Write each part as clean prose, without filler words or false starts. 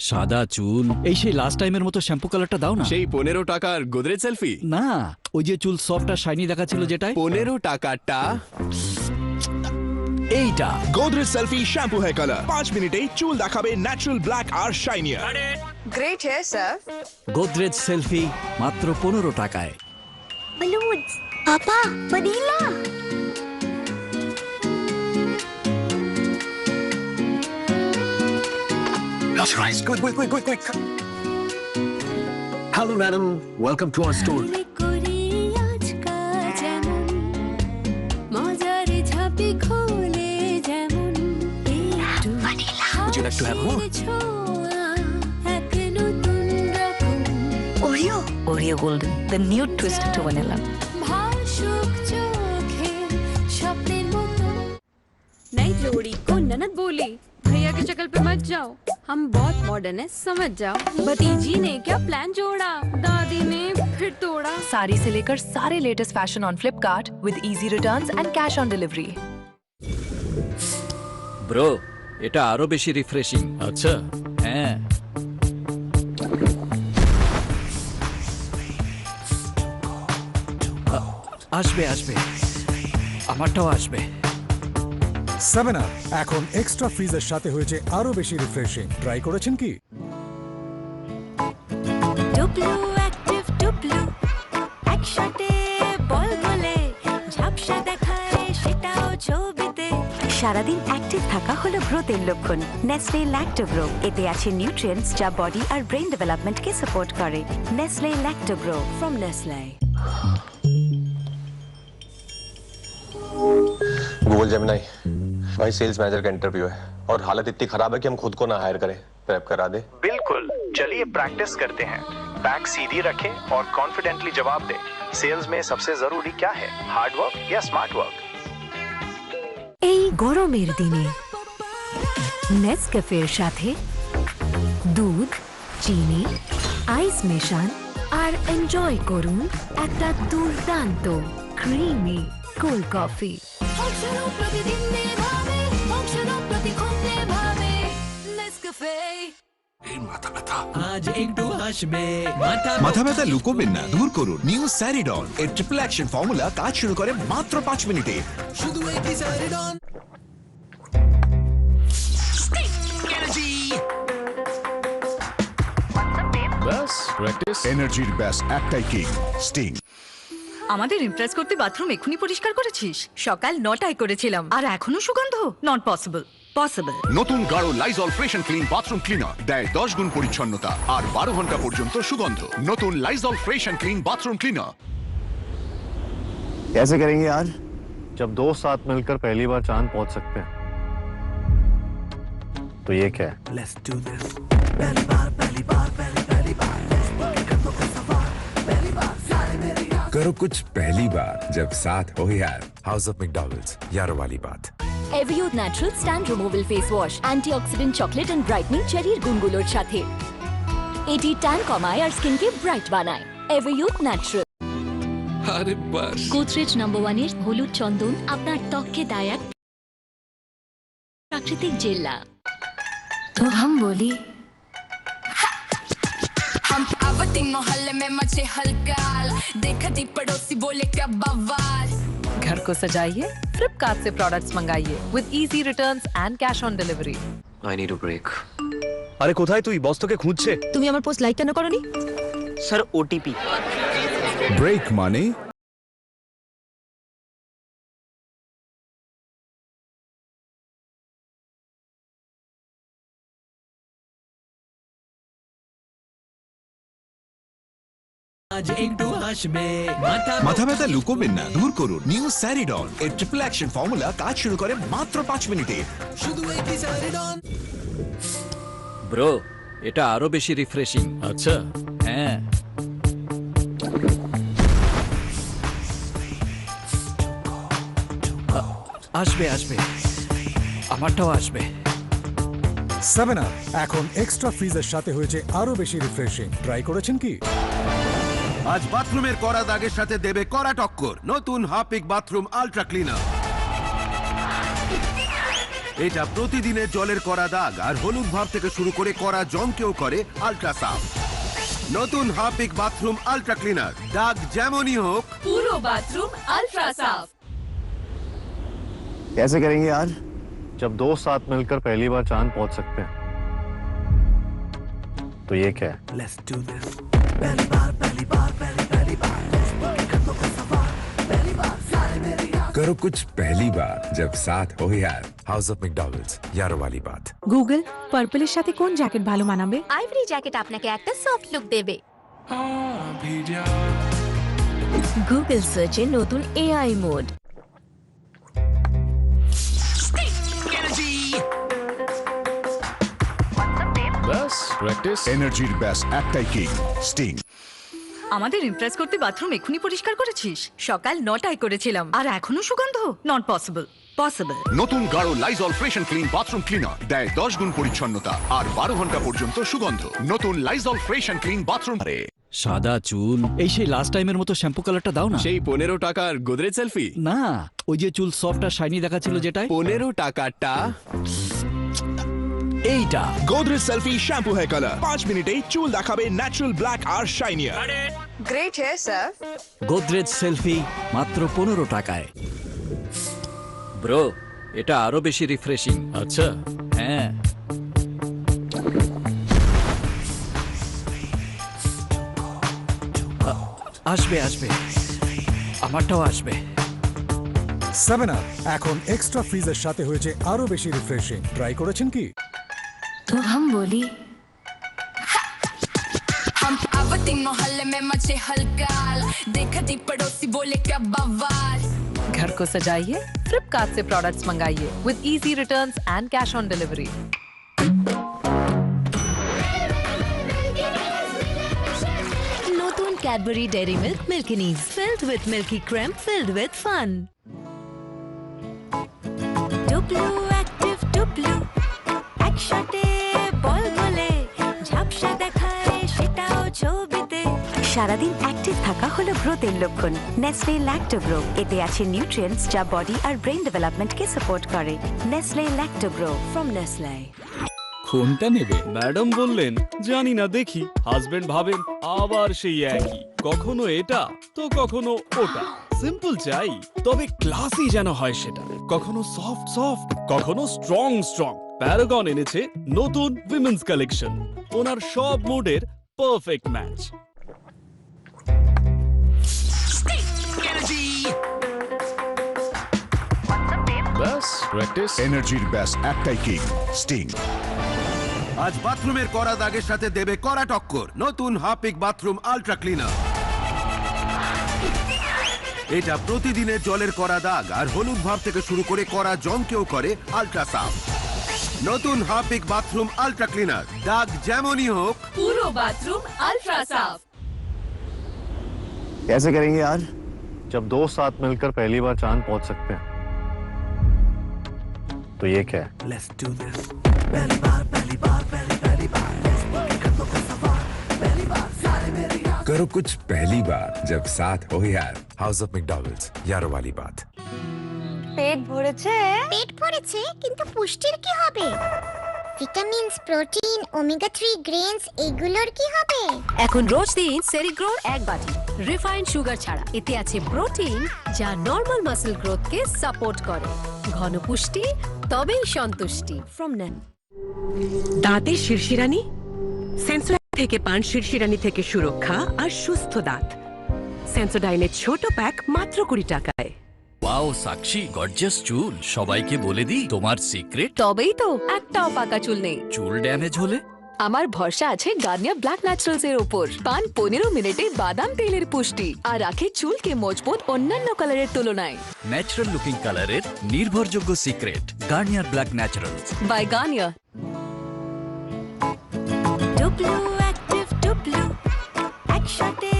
সাদা চুল, এই সেই লাস্ট টাইমের মতো শ্যাম্পু কালারটা দাও না। সেই 15 টাকার গোদরেজ সেলফি না, ওই যে চুল সফট আর শাইনি দেখাচ্ছিল যেটাই। 15 টাকাটা এইটা Godrej selfie shampoo hair colour 5 মিনিটেই চুল দেখাবে ন্যাচারাল ব্ল্যাক আর shinier. Great hair, sir. Godrej selfie মাত্র 15 টাকায়। Balloons. Papa, vanilla. That's right. Quick. Hello, madam. Welcome to our store. Would you like to have more? Oreo Golden, the new twist to vanilla. नई जोड़ी को ननद बोली, भैया की शक्ल पे मत जाओ, हम बहुत मॉडर्न है, समझ जाओ। भतीजी ने क्या प्लान जोड़ा, दादी ने फिर तोड़ा। साड़ी से लेकर सारे latest fashion on Flipkart with easy returns and cash on delivery. Bro, এটা আরো বেশি রিফ্রেশিং। আচ্ছা হ্যাঁ, আসবে আমারটাও আসবে। 7 আপ এখন এক্সট্রা ফ্রিজের সাথে হয়েছে আরো বেশি রিফ্রেশিং। ট্রাই করেছেন কি? Duplo active Duplo. একসাথে বল বলে ঝাপসা দেখায় সেটাও ছবিতে। সারাদিন অ্যাক্টিভ থাকা হলো গ্রোথের লক্ষণ। নেসলে ল্যাক্টোগ্রো, এতে আছে নিউট্রিয়েন্টস যা বডি আর ব্রেন ডেভেলপমেন্টকে সাপোর্ট করে। Nestle Lactogrow from Nestle. Google Gemini भाई, सेल्स मैनेजर का इंटरव्यू है और हालत इतनी खराब है कि हम खुद को ना हायर करें। प्रेप करा दे। बिल्कुल, चलिए प्रैक्टिस करते हैं। बैक सीधी रखें और कॉन्फिडेंटली जवाब दें। सेल्स में सबसे जरूरी क्या है, हार्ड वर्क या स्मार्ट वर्क? এই গরমের দিনে নেসক্যাফের সাথে দুধ, চিনি, আইস মেশান আর এনজয় করুন একটা দুর্দান্ত ক্রিমি কোল্ড কফি। মাথা ব্যথা লুকোবেন না, দূর করুন নিউ স্যারিডন। এর ট্রিপল অ্যাকশন ফর্মুলা কাজ শুরু করে মাত্র 5 মিনিটে। শুধু একটি স্যারিডন। বাস প্র্যাকটিস। এনার্জির ব্যাস একটাই কিং, স্টিং। আমাদের ইমপ্রেস করতে বাথরুম এখনি পরিষ্কার করেছিস? সকাল 9টায় করেছিলাম আর এখনো সুগন্ধ। Not possible. পসিবল। নতুন গাঢ় Lysol fresh and clean bathroom cleaner দেয় 10 গুণ পরিচ্ছন্নতা আর 12 ঘন্টা পর্যন্ত সুগন্ধ। নতুন Lysol fresh and clean bathroom cleaner. कैसे करेंगे यार? जब दो साथ मिलकर पहली बार चांद पहुंच सकते हैं, तो ये क्या है? Let's do this. करो कुछ पहली बार जब साथ हो यार। हाउस ऑफ मैकडॉनल्ड्स, यारों वाली बात। Everyuth natural stand removal face wash antioxidant chocolate and brightening চেরির গুণগুলোর সাথে। এটি ট্যান কমায় আর স্কিনকে ব্রাইট বানায়। Everyuth natural. अरे बस। গোদরেজ নাম্বার 1 এর হলুদ চন্দন আপনার ত্বককে দেয় এক প্রাকৃতিক জেল্লা। তো हम बोली हम आवती मोहल्ले में मचे हलकाल, देखती पड़ोसी बोले क्या बवाल। घर को सजाइए, Flipkart से प्रोडक्ट्स मंगाइए with easy returns and cash on delivery. I need a break. আরে কোথায় তুই? বস তোকে খুঁজছে। তুমি আমার পোস্ট লাইক কেন করনি? Sir OTP. ব্রেক মানে মাথা ব্যথা লুকোবেন না, দূর করুন নিউ স্যারিডন। এর ট্রিপল অ্যাকশন ফর্মুলা কাজ শুরু করে মাত্র 5 মিনিটে। শুধু একটি স্যারিডন। ব্রো, এটা আরো বেশি রিফ্রেশিং। আচ্ছা হ্যাঁ, আসবে আমারটাও আসবে। 7 আপ এখন এক্সট্রা ফ্রিজের সাথে হয়েছে আরো বেশি রিফ্রেশিং। ট্রাই করেছেন কি? আজ বাথরুমের কড়া দাগের সাথে দেবে কড়া টক্কর নতুন হাপিক বাথরুম আল্ট্রা ক্লিনার। এটা প্রতিদিনের জলের করা দাগ আর হলুদ ভাব থেকে শুরু করে করা জংকেও করে আল্ট্রা সাফ। নতুন হারপিক বাথরুম আল্ট্রা ক্লিনার, দাগ যেমনই হোক পুরো বাথরুম আলট্রা সাফ। कैसे करेंगे यार? जब दो साथ मिलकर पहली बार चांद पहुंच सकते हैं तो ये क्या है? Let's do this. करो कुछ पहली बार जब साथ हो यार। हाउस ऑफ मैकडॉगल्स, यारों वाली बात। গুগল পার্পলের সাথে কোন জ্যাকেট ভালো মানাবে? আইভরি জ্যাকেট আপনাকে একটা সফট লুক দেবে। গুগল সার্চে নতুন এআই মোড। बस प्रैक्टिस। এনার্জির ব্যাস একটাই কিং, স্টিং। আমাদের ইমপ্রেস করতে বাথরুম এক্ষুনি পরিষ্কার করেছিস? সকাল 9টায় করেছিলাম আর এখনো সুগন্ধ। Not possible. পসিবল। নতুন গাঢ় Lysol fresh and clean bathroom cleaner দেয় 10 গুণ পরিচ্ছন্নতা আর 12 ঘন্টা পর্যন্ত সুগন্ধ। নতুন Lysol fresh and clean bathroom. সাদা চুল, এই সেই লাস্ট টাইমের মতো শ্যাম্পু কালারটা দাও না। সেই 15 টাকার গোদরেজ সেলফি। না, ওই যে চুল সফট আর শাইনি দেখাচ্ছিল যেটাই। 15 টাকাটা এইটা Godrej selfie shampoo hair colour 5 মিনিটেই চুল দেখাবে ন্যাচারাল ব্ল্যাক আর shinier. Great hair sir. Godrej selfie মাত্র 15 টাকায়। ব্রো, এটা আরো বেশি রিফ্রেশিং। আচ্ছা। হ্যাঁ, আসবে আসবে, আমারটাও আসবে। 7 আপ এখন এক্সট্রা ফ্রিজের সাথে হয়েছে আরো বেশি রিফ্রেশিং। ট্রাই করেছেন কি? তো हम बोली हम आवती मोहल्ले में मचे हलकाल, देखती पड़ोसी बोले क्या बवाल। घर को सजाइए, फ्लिपकार्ट से प्रोडक्ट्स मंगाइए with easy returns and cash on delivery. নতুন Cadbury Dairy Milk milkiness, filled with milky cream, filled with fun. Double active double, একসাথে বল বলে ঝাপসা দেখায় সেটাও ছবিতে। সারাদিন অ্যাক্টিভ থাকা হলো গ্রোথের লক্ষণ। নেসলে ল্যাক্টোগ্রো, এতে আছে নিউট্রিয়েন্টস যা বডি আর ব্রেন ডেভেলপমেন্টকে সাপোর্ট করে। Nestle Lactogrow from Nestle. কোনটা নেবে? ম্যাডাম বললেন জানি না, দেখি। হাজবেন্ড ভাবেন আবার সেই একই, কখনো এটা তো কখনো ওটা। সিম্পল চাই, তবে ক্লাসি যেন হয় সেটা। কখনো সফট সফট, কখনো স্ট্রং স্ট্রং। প্যারাগন এনেছে নতুন উইমেন্স কালেকশন, ওনার সব মুডের পারফেক্ট ম্যাচ। बस प्रैक्टिस। এনার্জির ব্যাস একটাই কিং, স্টিং। আজ বাথরুমের করা দাগের সাথে দেবে কড়া টক্কর নতুন হারপিক বাথরুম আল্ট্রা ক্লিনার। এটা প্রতিদিনের জলের করা দাগ আর হলুদ ভাব থেকে শুরু করে করা জংকেও করে আল্ট্রা সাফ। নতুন হারপিক বাথরুম আল্ট্রা ক্লিনার, দাগ যেমনই হোক পুরো বাথরুম আলট্রা সাফ। कैसे करेंगे यार? जब दो साथ मिलकर पहली बार चांद पहुंच सकते हैं तो ये क्या है? Let's do this. करो कुछ पहली बार जब साथ हो यार। हाउस ऑफ मैकडॉगल्स, यारों वाली बात। পেট ভরেছে? পেট ভরেছে, কিন্তু পুষ্টির কি হবে? ভিটামিনস, প্রোটিন, ওমেগা 3 গ্রেনস, এগুলোর কি হবে? এখন রোজ দিন সেরিগ্রোর এক বাটি রিফাইন্ড সুগার ছাড়া। এতে আছে প্রোটিন যা নরমাল মাসল গ্রোথকে সাপোর্ট করে। ঘন পুষ্টি, তবেই সন্তুষ্টি। ফ্রম নেন। দাঁতের শিরশিরানি, সেন্সোডাইন থেকে পান শিরশিরানি থেকে সুরক্ষা আর সুস্থ দাঁত। সেন্সোডাইনের ছোট প্যাক মাত্র 20 টাকায়। ওয়াও সাক্ষী, গর্জিয়াস চুল। সবাইকে বলে দিই তোমার সিক্রেট। তবেই তো একটাও পাকা চুল নেই। চুল ড্যামেজ হলে আমার ভরসা আছে গার্নিয়ার ব্ল্যাক ন্যাচারালস এর উপর। পান 15 মিনিটে বাদাম তেলের পুষ্টি আর রাখে চুলকে মজবুত অন্যান্য কালারের তুলনায়। ন্যাচারাল লুকিং কালারের নির্ভরযোগ্য secret Garnier black naturals by Garnier. Double active double, একসাথে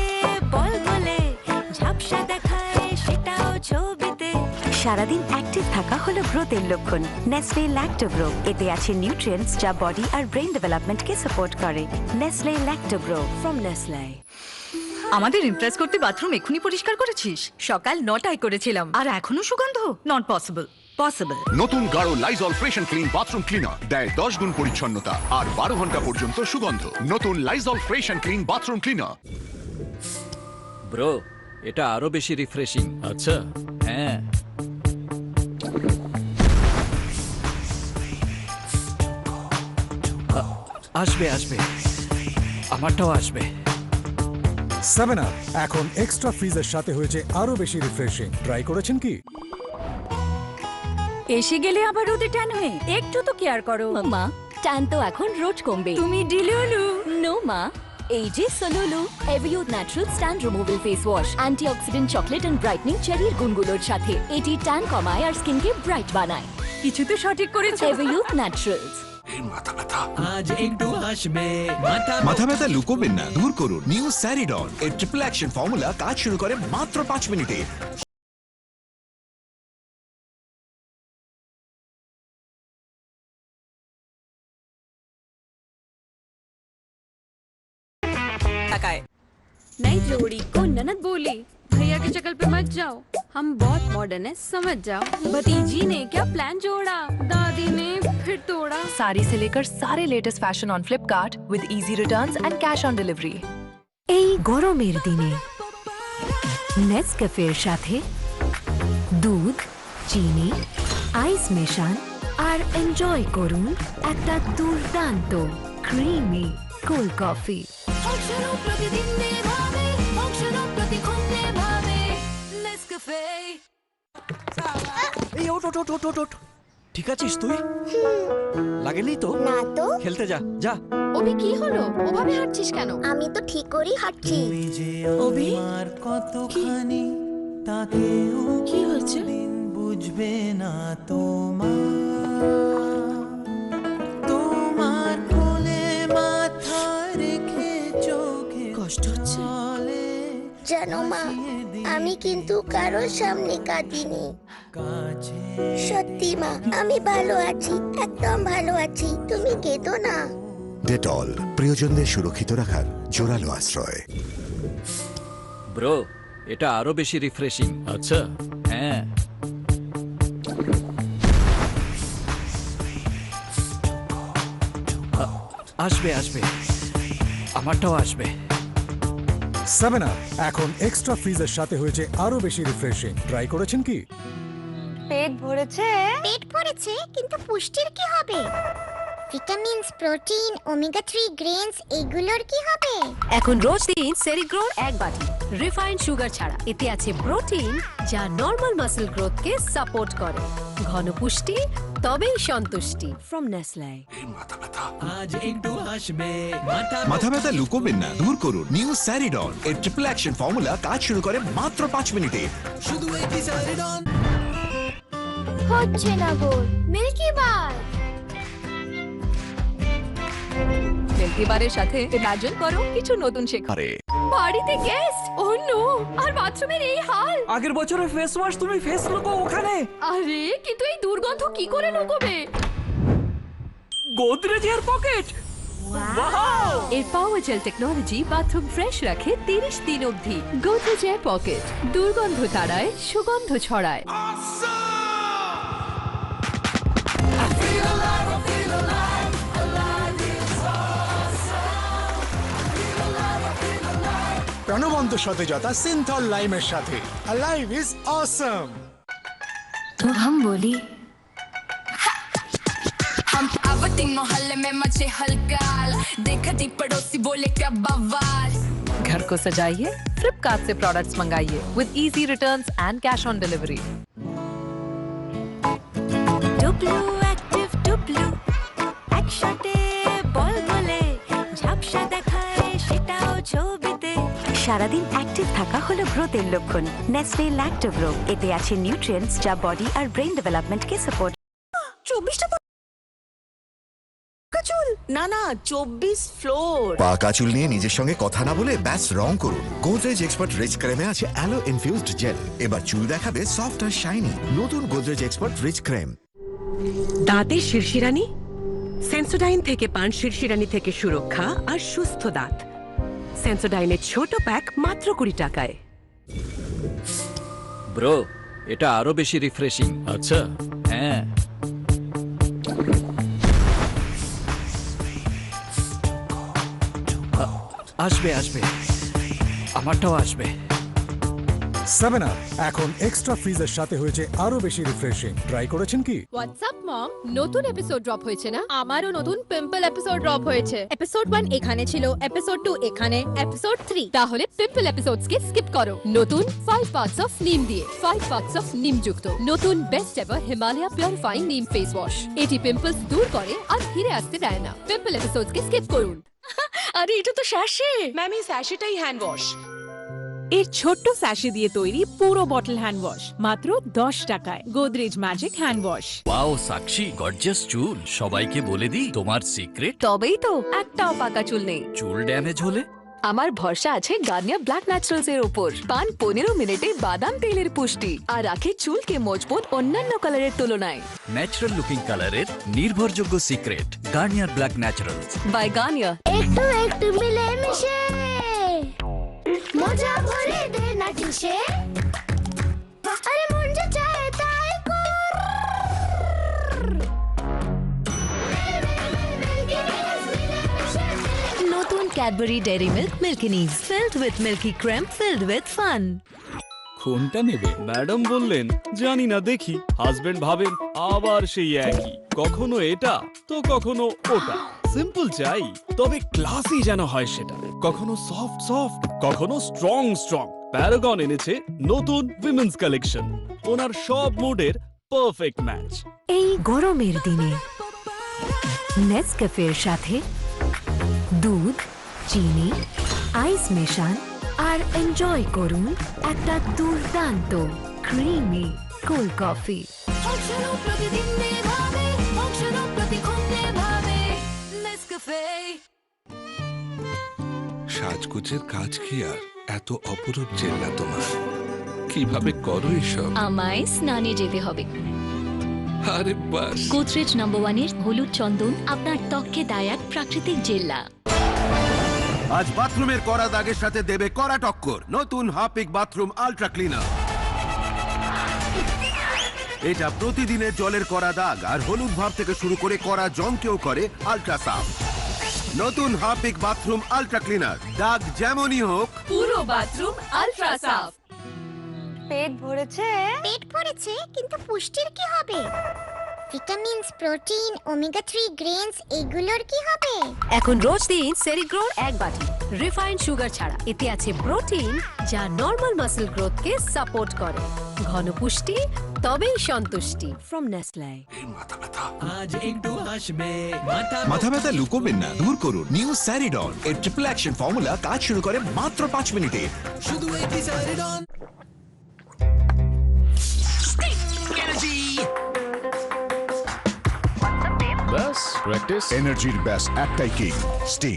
বল বলে ঝাপসা দেখায় সেটাও ছবিতে। সারাদিন অ্যাক্টিভ থাকা হলো গ্রোথের লক্ষণ। নেসলে ল্যাক্টোগ্রো, এতে আছে নিউট্রিয়েন্টস যা বডি আর ব্রেন ডেভেলপমেন্টকে সাপোর্ট করে। Nestle Lactogrow from Nestle. আমাদের ইমপ্রেস করতে বাথরুম এক্ষুনি পরিষ্কার করেছিস? সকাল 9টায় করেছিলাম আর এখনো সুগন্ধ। Not possible. পসিবল। নতুন গাঢ় Lysol fresh and clean bathroom cleaner দেয় 10 গুণ পরিচ্ছন্নতা আর 12 ঘন্টা পর্যন্ত সুগন্ধ। নতুন Lysol fresh and clean bathroom cleaner. Bro, এটা আরো বেশি রিফ্রেশিং। আচ্ছা, হ্যাঁ। আসবে আসবে, আমারটাও আসবে। 7 আপ এখন এক্সট্রা ফ্রিজের সাথে হয়েছে আরো বেশি রিফ্রেশিং। ট্রাই করেছেন কি? এসে গেলে আবার রোদে ট্যান হয়ে একটু তো কেয়ার করো। মা, ট্যান তো এখন রোজ কমবে। তুমি ডিলুলু। নো মা, এই যে সোলুলু Everyuth natural stand removal face wash, antioxidant chocolate and brightening চেরির গুণগুলোর সাথে এটি ট্যান কমায় আর স্কিনকে ব্রাইট বানায়। কিছু তো সঠিক করেছো। Everyuth naturals. আজ একটু হাসবে। মাথা ব্যথা লুকোবেন না, দূর করুন নিউ স্যারিডন। এর ট্রিপল অ্যাকশন ফর্মুলা কাজ শুরু করে মাত্র 5 মিনিটে। नई जोड़ी को ननद बोली, भैया की शक्ल पे मत जाओ, हम बहुत मॉडर्न है समझ जाओ। भतीजी ने क्या प्लान जोड़ा, दादी ने फिर तोड़ा। साड़ी से लेकर सारे latest fashion on Flipkart with easy returns and cash on delivery. এই গরমের দিনে নেসক্যাফের সাথে দুধ, চিনি, আইস মেশান আর এনজয় করুন একটা দুর্দান্ত ক্রিমি কোল্ড কফি। এই ওঠ ওঠ ওঠ ওঠ ওঠ। ঠিক আছিস তুই? লাগেনি তো? না তো। খেলতে যা যা। অভি কি হলো, ওভাবে হাঁটছিস কেন? আমি তো ঠিক করেই হাঁটছি। অভি কতখানি তাকে কি হচ্ছে? বুঝবে না তোমার কোলে মাথা রেখে চোখে কষ্ট হচ্ছে? জানো মা, আমি কিন্তু কারোর সামনে কাঁদিনি। সত্যি মা, আমি ভালো আছি, একদম ভালো আছি। তুমি কেঁদো না। ডেটল, প্রিয়জনদের সুরক্ষিত রাখার জোরালো আশ্রয়। ব্রো, এটা আরো বেশি রিফ্রেশিং। আচ্ছা, হ্যাঁ। আসবে আসবে, আমারটাও আসবে। 7 আপ এখন এক্সট্রা ফ্রিজের সাথে হয়েছে আরো বেশি রিফ্রেশিং। ট্রাই করেছেন কি? পেট ভরেছে? পেট ভরেছে, কিন্তু পুষ্টির কি হবে? ভিটামিনস, প্রোটিন, ওমেগা 3 গ্রেনস, এগুলোর কি হবে? এখন রোজ দিন সেরিগ্রোর এক বাটি রিফাইন্ড সুগার ছাড়া। এতে আছে প্রোটিন যা নরমাল মাসল গ্রোথকে সাপোর্ট করে। ঘন পুষ্টি, তবেই সন্তুষ্টি। From Nestle. আজ একটু হাসবে। মাথা ব্যথা লুকোবেন না, দূর করুন নিউ স্যারিডন। এর ট্রিপল অ্যাকশন ফর্মুলা কাজ শুরু করে মাত্র 5 মিনিটে। শুধু একটি স্যারিডন। হচ্ছে না গো, মিল্কি বার। মিল্কি বারের সাথে ইমাজিন করো কিছু নতুন শেখা। আরে বাড়িতে গেস্ট, ও নো, আর বাথরুমের এই হাল। আগের বছরের ফেস ওয়াশ তুমি ফেস লুকো ওখানে। আরে কিন্তু এই দুর্গন্ধ কি করে লুকোবে? গোদরেজ এর পকেট। ওয়াও! এর পাওয়ার জেল টেকনোলজি বাথরুম ফ্রেশ রাখে 30 দিন অবধি। গোদরেজ এর পকেট দুর্গন্ধ তাড়ায়, সুগন্ধ ছড়ায়। প্রাণবন্ত সতেজতা সিনথল লাইমের সাথে। লাইভ ইজ অসম। তো हम बोली हम आवती मोहल्ले में मचे हलकाल, देखती पड़ोसी बोले क्या बवाल। घर को सजाइए, फ्लिपकार्ट से प्रोडक्ट्स मंगाइए with easy returns and cash on delivery. Double active double একসাথে বল বলে ঝাপসা দেখায় সেটাও ছবিতে। সারাদিন অ্যাক্টিভ থাকা হলো গ্রোথের লক্ষণ। নেসলে ল্যাক্টোগ্রো, এতে আছে নিউট্রিয়েন্টস যা বডি আর ব্রেন ডেভেলপমেন্টকে সাপোর্ট। 24টা চুল না না 24 ফ্লোর। পাকা চুল নিয়ে নিজের সঙ্গে কথা না বলে ব্যাস রং করুন। গোদরেজ এক্সপার্ট রিচ ক্রেমে আছে অ্যালো ইনফিউজড জেল। এবার চুল দেখাবে সফট আর শাইনি। নতুন গোদরেজ এক্সপার্ট রিচ ক্রেম। দাঁতের শিরশিরানি, সেন্সোডাইন থেকে পান শিরশিরানি থেকে সুরক্ষা আর সুস্থ দাঁত। সেন্সোডাইনের ছোট প্যাক মাত্র 20 টাকায়। ব্রো, এটা আরো বেশি রিফ্রেশিং। আচ্ছা, হ্যাঁ আসবে আসবে, আমারটাও আসবে। 7 আপ এখন এক্সট্রা ফ্রিজের সাথে হয়েছে আরো বেশি রিফ্রেশিং। ট্রাই করেছেন কি? হোয়াটসঅ্যাপ মম, নতুন এপিসোড ড্রপ হয়েছে না? আমারও নতুন পিম্পল এপিসোড ড্রপ হয়েছে। এপিসোড 1 এখানে ছিল, এপিসোড 2 এখানে, এপিসোড 3। তাহলে পিম্পল এপিসোডস কে স্কিপ করো। নতুন 5 পার্টস অফ নিম দিয়ে 5 পার্টস অফ নিম যুক্ত নতুন বেস্ট এভার হিমালয়া পিউরিফাইং নিম ফেস ওয়াশ। এটি পিম্পলস দূর করে আর ফিরে আসতে দেয় না। পিম্পল এপিসোডস কে স্কিপ করুন। আরে এটা তো স্যাশে। ম্যাম এই স্যাশেটাই হ্যান্ড ওয়াশ। এর ছোট্ট স্যাশে দিয়ে তৈরি পুরো বটল হ্যান্ড ওয়াশ মাত্র 10 টাকায়। Godrej magic hand wash. Wow সাক্ষী, গর্জিয়াস চুল। সবাইকে বলে দিই তোমার সিক্রেট। তবেই তো একটাও পাকা চুল নেই। চুল ড্যামেজ হলে আমার ভরসা আছে গার্নিয়ার ব্ল্যাক ন্যাচারালস এর উপর। পান 15 মিনিটে বাদাম তেলের পুষ্টি আর রাখে চুলকে মজবুত অন্যান্য কালারের তুলনায়। ন্যাচারাল লুকিং কালারের নির্ভরযোগ্য secret Garnier black naturals by Garnier. একটু একটু মিলে মিশে মজা ভরে দে না কিসে, আরে মন যা চায় তাই কর। নতুন Cadbury Dairy Milk milkiness, filled with milky cream, filled with fun. কোনটা নেবে? ম্যাডাম বললেন জানি না, দেখি। হাজবেন্ড ভাবেন আবার সেই একই, কখনো এটা তো কখনো ওটা। সিম্পল চাই, তবে ক্লাসি যেন হয় সেটা। কখনো সফট সফট, কখনো স্ট্রং স্ট্রং। প্যারাগন এনেছে নতুন উইমেন্স কালেকশন, ওনার সব মুডের পারফেক্ট ম্যাচ। এই গরমের দিনে নেসক্যাফের সাথে দুধ, চিনি, আইস মেশান আর এনজয় করুন একটা দুর্দান্ত ক্রিমি কোল্ড কফি। সাজগোজের কাজ কি আর এত অপরূপ চেল্লা তোমার? কিভাবে করো এসব? আমায় স্নানে যেতে হবে। আরে বাস, গোদরেজ নাম্বার 1 এর হলুদ চন্দন আপনার ত্বককে দেয় এক প্রাকৃতিক জেল্লা। আজ বাথরুমের কড়া দাগের সাথে দেবে কড়া টক্কর নতুন হাপিক বাথরুম আল্ট্রা ক্লিনার। এটা প্রতিদিনের জলের কড়া দাগ আর হলুদ ভাব থেকে শুরু করে কড়া জংকেও করে আল্ট্রা সাফ। নতুন হাপিক বাথরুম আল্ট্রা ক্লিনার, দাগ যেমনই হোক পুরো বাথরুম আলট্রা সাফ। পেট ভরেছে? পেট ভরেছে, কিন্তু পুষ্টির কি হবে? ভিটামিনস, প্রোটিন, ওমেগা 3 গ্রেনস এগুলোর কি হবে? এখন রোজ দিন সেরিগ্রোর 1 বাটি রিফাইন্ড সুগার ছাড়া। এতে আছে প্রোটিন যা নরমাল মাসল গ্রোথকে সাপোর্ট করে। ঘন পুষ্টি, তবেই সন্তুষ্টি। From Nestle. আজ একটু আসবে মাথা ব্যথা লুকোবেন না, দূর করুন নিউ স্যারিডন। এর ট্রিপল অ্যাকশন ফর্মুলা কাজ শুরু করে মাত্র 5 মিনিটে। শুধু একটি স্যারিডন। ব্যাস প্র্যাকটিস। এনার্জির ব্যাস একটাই কিং, স্টিং।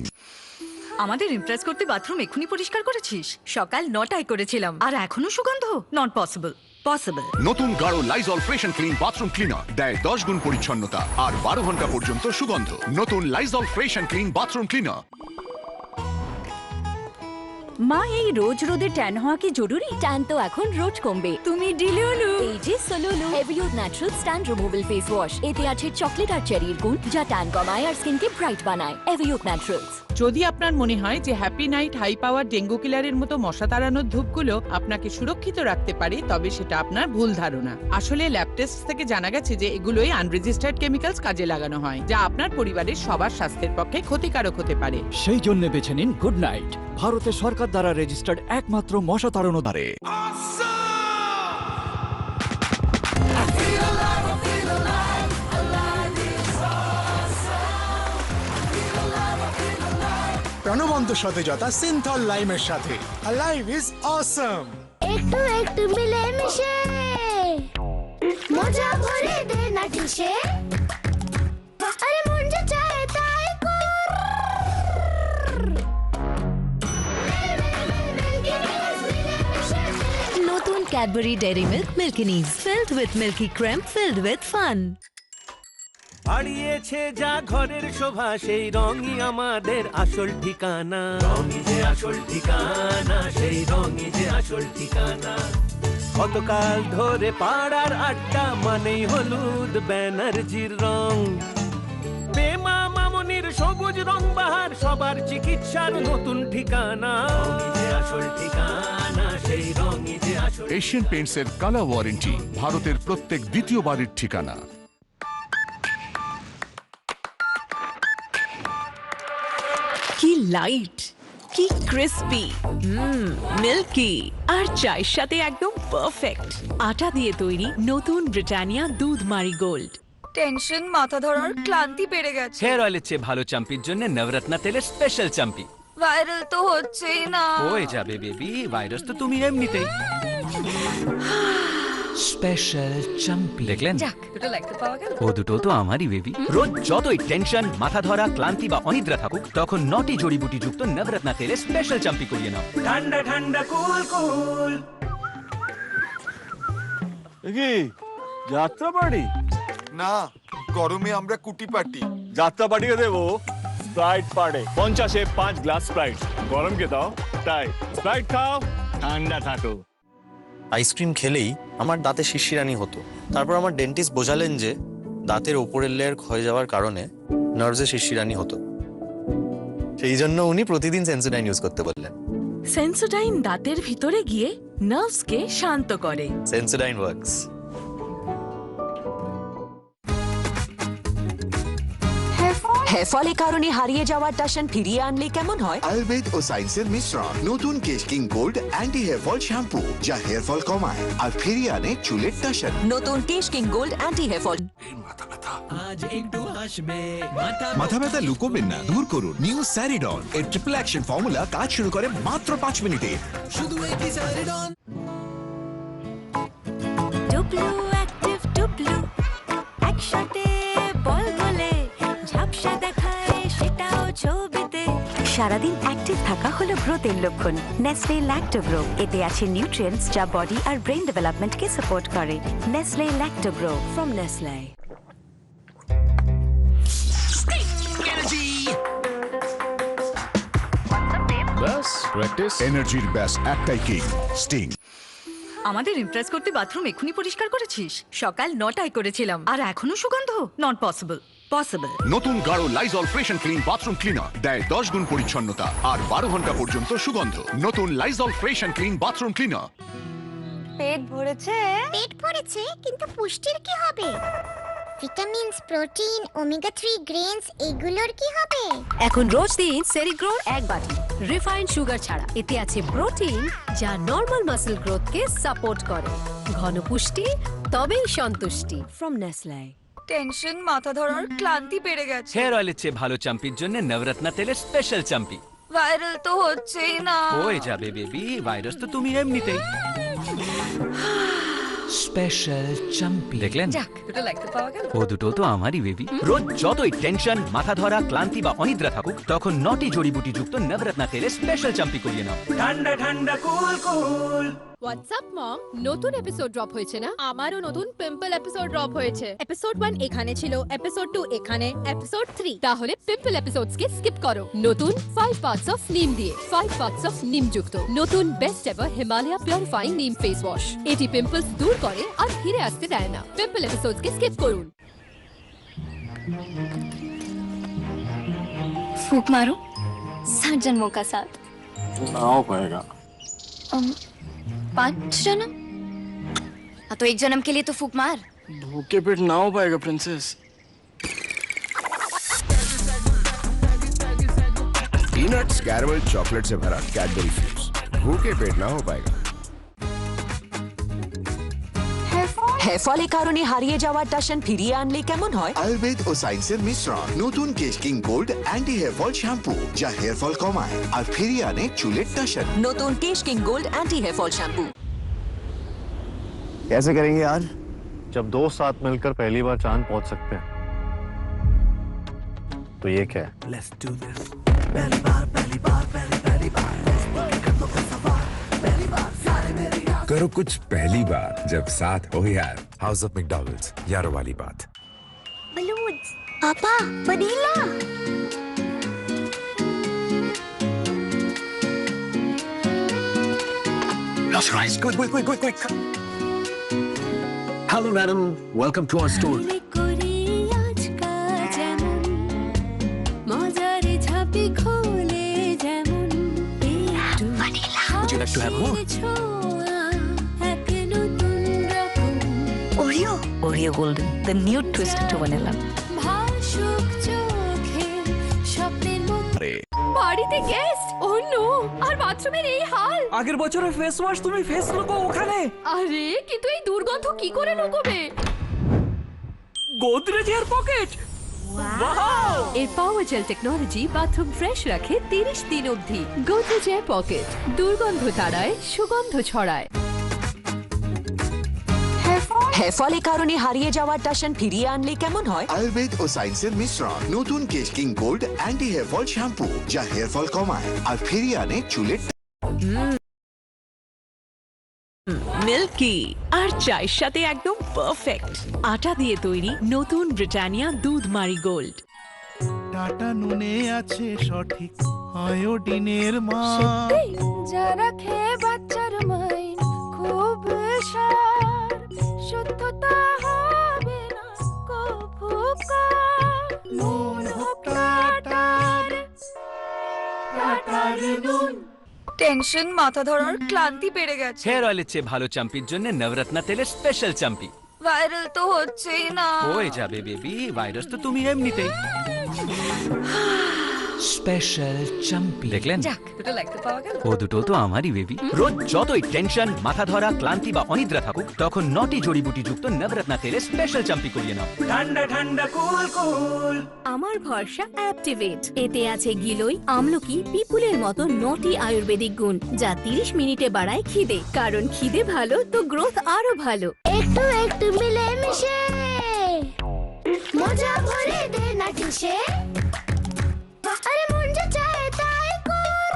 আমাদের ইমপ্রেস করতে বাথরুম এখনই পরিষ্কার করেছিস? সকাল 9টায় করেছিলাম আর এখনো সুগন্ধ। Not possible. পসিবল। নতুন গাঢ় Lysol fresh and clean bathroom cleaner দেয় 10 গুণ পরিচ্ছন্নতা আর 12 ঘন্টা পর্যন্ত সুগন্ধ। নতুন Lysol fresh and clean bathroom cleaner. মা, এই রোজ রোদে ট্যান হওয়া কি জরুরি? ট্যান তো এখন রোজ কমবে। তুমি ডিলিওলু। এই যে সোলোলু Everyuth natural stand removal face wash. এতে আছে চকলেট আর চেরির গুণ যা ট্যান কমায় আর স্কিনকে ব্রাইট বানায়। Everyuth naturals. যদি আপনার মনে হয় যে happy night high power dengue কিলারের মতো মশা তাড়ানোর ধূপগুলো আপনাকে সুরক্ষিত রাখতে পারে, তবে সেটা আপনার ভুল ধারণা। আসলে ল্যাব টেস্ট থেকে জানা গেছে যে এগুলোই আনরেজিস্টার্ড কেমিক্যালস কাজে লাগানো হয়, যা আপনার পরিবারের সবার স্বাস্থ্যের পক্ষে ক্ষতিকারক হতে পারে। সেই জন্য বেছে নিন গুড নাইট, ভারতের সরকার দ্বারা রেজিস্টার্ড একমাত্র মশা তাড়ানো দ্বারে। প্রাণবন্ত সতেজতা সিনথল লাইমের সাথে। লাইভ ইজ অসম। একটু একটু মিলে মিশে মজা ভরে দে না কিসে, আরে মন যা চায় তাই কর। নতুন Cadbury Dairy Milk milkiness, filled with milky cream, filled with fun. হারিয়েছে যা ঘরের শোভা, সেই রঙই আমাদের আসল ঠিকানা। রঙই যে আসল ঠিকানা, সেই রঙই যে আসল ঠিকানা। কতকাল ধরে পাড়ার আড্ডা মানেই হলুদ ব্যানার্জির রং। পেমা মামনির সবুজ রং বাহার, সবার চিকিৎসার নতুন ঠিকানা। আসল ঠিকানা সেই রঙই যে আসল। এশিয়ান পেইন্টস এর কালার ওয়ারেন্টি ভারতের প্রত্যেক দ্বিতীয় বাড়ির ঠিকানা। কি লাইট, কি ক্রিস্পি, মিল্কি, আর চায়ের সাথে একদম পারফেক্ট। আটা দিয়ে তৈরি নতুন ব্রিটানিয়া দুধ মারি গোল্ড। টেনশন, মাথা ধরার ক্লান্তি বেড়ে গেছে। হেয়ার অয়েলের চেয়ে ভালো চাম্পির জন্য নবরত্না তেলের স্পেশাল চাম্পি। ভাইরাল তো হচ্ছেই না। হয়ে যাবে বেবি, ভাইরাস তো তুমি এমনিতেই। স্পেশাল চাম্পি দেখলেন? যাক, দুটো লাগতে পাওয়া গেল। ও দুটো তো আমারই বেবি। রোজ যতই টেনশন, মাথা ধরা, ক্লান্তি বা অনিদ্রা থাকুক, তখন নটি জড়িবুটি যুক্ত নবরত্না তেলের স্পেশাল চাম্পি করিয়ে নাও। ঠান্ডা ঠান্ডা কুল কুল। কি যাত্রা পার্টি? না, গরমে আমরা কুটি পার্টি। যাত্রা পার্টিকে দেবো স্প্রাইট পার্টি। 50-এ 5 গ্লাস স্প্রাইট। গরমকে দাও তাই স্প্রাইট খাও, ঠান্ডা থাকো। আইসক্রিম খেলেই আমার দাঁতে শিরশিরানি হতো। তারপর আমার ডেন্টিস্ট বোঝালেন যে দাঁতের ওপরের লেয়ার ক্ষয়ে যাওয়ার কারণে নার্ভসে শিরশিরানি হতো। সেই জন্য উনি প্রতিদিন সেন্সোডাইন ইউজ করতে বললেন। সেন্সোডাইন দাঁতের ভিতরে গিয়ে নার্ভসকে শান্ত করে। Sensodyne works. হেয়ার ফলের কারণে হারিয়ে যাওয়ার টাশন ফিরিয়ে আনলে কেমন হয়? আয়ুর্বেদ ও সায়েন্সের মিশ্রণ, নতুন Kesh King gold anti hair fall shampoo, যা হেয়ার ফল কমায় আর ফিরিয়ে আনে চুলের টাশন। নতুন Kesh King gold anti hair fall. আজ একটু হাসবে, মাথা ব্যথা লুকোবেন না, দূর করুন নিউ স্যারিডন। এর ট্রিপল অ্যাকশন ফর্মুলা কাজ শুরু করে মাত্র 5 মিনিটে। শুধু একটি স্যারিডন। টুবলু অ্যাক্টিভ টুবলু, একসাথে বল বলে ঝাপসা দেখায় সেটাও ছবিতে। সারাদিন অ্যাক্টিভ থাকা হলো গ্রোথের লক্ষণ। নেসলে ল্যাক্টোগ্রো, এতে আছে নিউট্রিয়েন্টস যা বডি আর ব্রেন ডেভেলপমেন্টকে সাপোর্ট করে। Nestle Lactogrow from Nestle. ব্যাস প্র্যাকটিস। এনার্জির ব্যাস একটাই কিং, স্টিং। আমাদের ইমপ্রেস করতে বাথরুম এক্ষুনি পরিষ্কার করেছিস? সকাল 9টায় করেছিলাম আর এখনো সুগন্ধ। Not possible. পসিবল। নতুন গাঢ় Lysol fresh and clean bathroom cleaner দেয় 10 গুণ পরিচ্ছন্নতা আর 12 ঘন্টা পর্যন্ত সুগন্ধ। নতুন Lysol fresh and clean bathroom cleaner. পেট ভরেছে? পেট ভরেছে, কিন্তু পুষ্টির কি হবে? ভিটামিনস, প্রোটিন, ওমেগা 3 গ্রেনস, এগুলোর কি হবে? এখন রোজ দিন সেরিগ্রোর 1 বাটি রিফাইন্ড সুগার ছাড়া। এতে আছে প্রোটিন যা নরমাল মাসল গ্রোথকে সাপোর্ট করে। ঘন পুষ্টি, তবেই সন্তুষ্টি। From Nestle. টেনশন, মাথা ধরার ক্লান্তি বেড়ে গেছে। হেয়ার অয়েলের চেয়ে ভালো চাম্পির জন্য নবরত্না তেলের স্পেশাল চাম্পি। ভাইরাল তো হচ্ছেই না। হয়ে যাবে বেবি, ভাইরাস তো তুমি এমনিতেই। স্পেশাল চাম্পি দেখলেন? যাক, দুটো লাগতে পাওয়া গেল। ও দুটো তো আমারই বেবি। রোজ যতই টেনশন, মাথা ধরা, ক্লান্তি বা অনিদ্রা থাকুক, তখন নটি জড়িবুটি যুক্ত নবরত্না তেলের স্পেশাল চাম্পি করিয়ে নাও। ঠান্ডা ঠান্ডা কুল কুল। হোয়াটসঅ্যাপ মম, নতুন এপিসোড ড্রপ হয়েছে না? আমারও নতুন পিম্পল এপিসোড ড্রপ হয়েছে। এপিসোড 1 এখানে ছিল, এপিসোড 2 এখানে, এপিসোড 3। তাহলে পিম্পল এপিসোডসকে স্কিপ করো। নতুন 5 পার্টস অফ নিম দিয়ে 5 পার্টস অফ নিম যুক্ত নতুন বেস্ট এভার হিমালয়া পিউরিফাইং নিম ফেস ওয়াশ। এটি পিম্পলস দূর করে আর ফিরে আসতে দেয় না। পিম্পল এপিসোডসকে স্কিপ করুন। फूक मारो 7 जन्मों का साथ। ना हो पाएगा। 5 जन्म? हाँ, तो 1 जन्म के लिए तो फूक मार। भूखे पेट ना हो पाएगा प्रिंसेस। पीनट्स, कैरमल, चॉकलेट से भरा कैडबरी फ्यूज। भूखे पेट ना हो पाएगा। হেয়ার ফলের কারণে হারিয়ে যাওয়ার টাশন ফিরিয়ে আনলে কেমন হয়? আয়ুর্বেদ ও সায়েন্সের মিশ্রণ, নতুন Kesh King gold anti hair fall shampoo, যা হেয়ার ফল কমায় আর ফিরিয়ে আনে চুলের টাশন। নতুন Kesh King gold anti hair fall shampoo. कैसे करेंगे यार, जब दो साथ मिलकर पहली बार चांद पहुंच सकते हैं? तो ये क्या है? Let's do this. पहली बार पहली बार पहली पहली बार कर दो सवार। पहली बार सारे मेरे यार। करो कुछ पहली बार जब साथ हो यार। हाउस ऑफ मैकडॉनल्ड्स, यारों वाली बात। बलून्स, पापा, vanilla. Close your eyes. Quick, quick, quick, quick, quick. Hello, madam. Welcome to our store. Would you like to have more? Oreo Golden, the new twist to vanilla. বাড়িতে guest ও no আর বাথরুমের এই হাল আগের বছরের face wash তুমি face লুকো ওখানে আরে কিন্তু এই দুর্গন্ধ কি করে লুকোবে গোদরেজ এয়ার পকেট ওয়াও এর পাওয়ার জেল টেকনোলজি বাথরুম ফ্রেশ রাখে 30 দিন অবধি গোদরেজ এয়ার পকেট দুর্গন্ধ তাড়ায় সুগন্ধ ছড়ায় হেয়ার ফলের কারণে হারিয়ে যাওয়ার টাশন ফিরিয়ে আনলে কেমন হয়? আয়ুর্বেদ ও সায়েন্সের মিশ্রণ নতুন Kesh King gold anti hair fall shampoo যা হেয়ার ফল কমায় আর ফিরিয়ে আনে চুলের মিল্কি আর চায়ের সাথে একদম পারফেক্ট আটা দিয়ে তৈরি নতুন ব্রিটানিয়া দুধ মারি গোল্ড। টাটা নুনে আছে সঠিক আয়োডিনের মান যারা খেয়ে বাচ্চার মাইন্ড খুব সার শুদ্ধতা হবে না কভু নুন হোক টাটার নুন টেনশন মাথা ধরার ক্লান্তি বেড়ে গেছে হেয়ার অয়েলের চেয়ে ভালো চাম্পির জন্য নবরত্ন তেলের স্পেশাল চাম্পি। ভাইরাল তো হচ্ছেই না হয়ে যাবে বেবি, ভাইরাস তো তুমি এমনিতেই। স্পেশাল চাম্পি দেখলেন? যাক দুটো লাগতে পাওয়া গেল। ও দুটো তো আমারই বেবি। রোজ যতই টেনশন, মাথা ধরা, ক্লান্তি বা অনিদ্রা থাকুক, তখন নটি জড়িবুটি যুক্ত নবরত্ন তেলের স্পেশাল চাম্পি করিয়ে নাও। ঠান্ডা ঠান্ডা কুল কুল। আমার ভরসা অ্যাক্টিভেট। এতে আছে গিলোই, আমলকি, পিপুলের মতো নটি আয়ুর্বেদিক গুণ যা 30 মিনিটে বাড়ায় খিদে। কারণ খিদে ভালো তো গ্রোথ আরো ভালো। একটু একটু মিলে মিশে মজা ভরে দে না কিসে আরে মন যা চায় তাই কর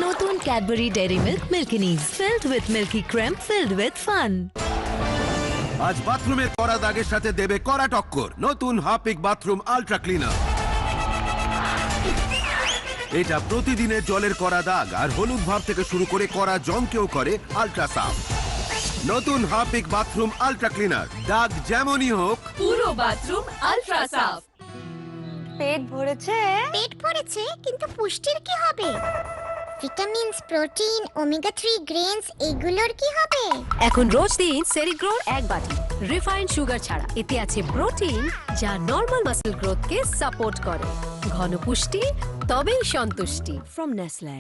নতুন Cadbury Dairy Milk milkiness filled with milky cream filled with fun. আজ বাথরুমের কড়া দাগের সাথে দেবে কড়া টক্কর নতুন হাপিক বাথরুম আল্ট্রা ক্লিনার। এটা প্রতিদিনের জলের কড়া দাগ আর হলুদ ভাব থেকে শুরু করে কড়া জংকেও করে আল্ট্রা সাফ। নতুন হাপিক বাথরুম আল্ট্রা ক্লিনার, দাগ যেমনই হোক পুরো বাথরুম আলট্রা সাফ। পেট ভরেছে কিন্তু পুষ্টির কি হবে? ভিটামিনস, প্রোটিন, ওমেগা 3 গ্রেনস এগুলোর কি হবে? এখন রোজ দিন সেরিগ্রোর এক বাটি রিফাইন্ড সুগার ছাড়া। এতে আছে প্রোটিন যা নরমাল মাসল গ্রোথকে সাপোর্ট করে। ঘন পুষ্টি তবেই সন্তুষ্টি ফ্রম নেসলে।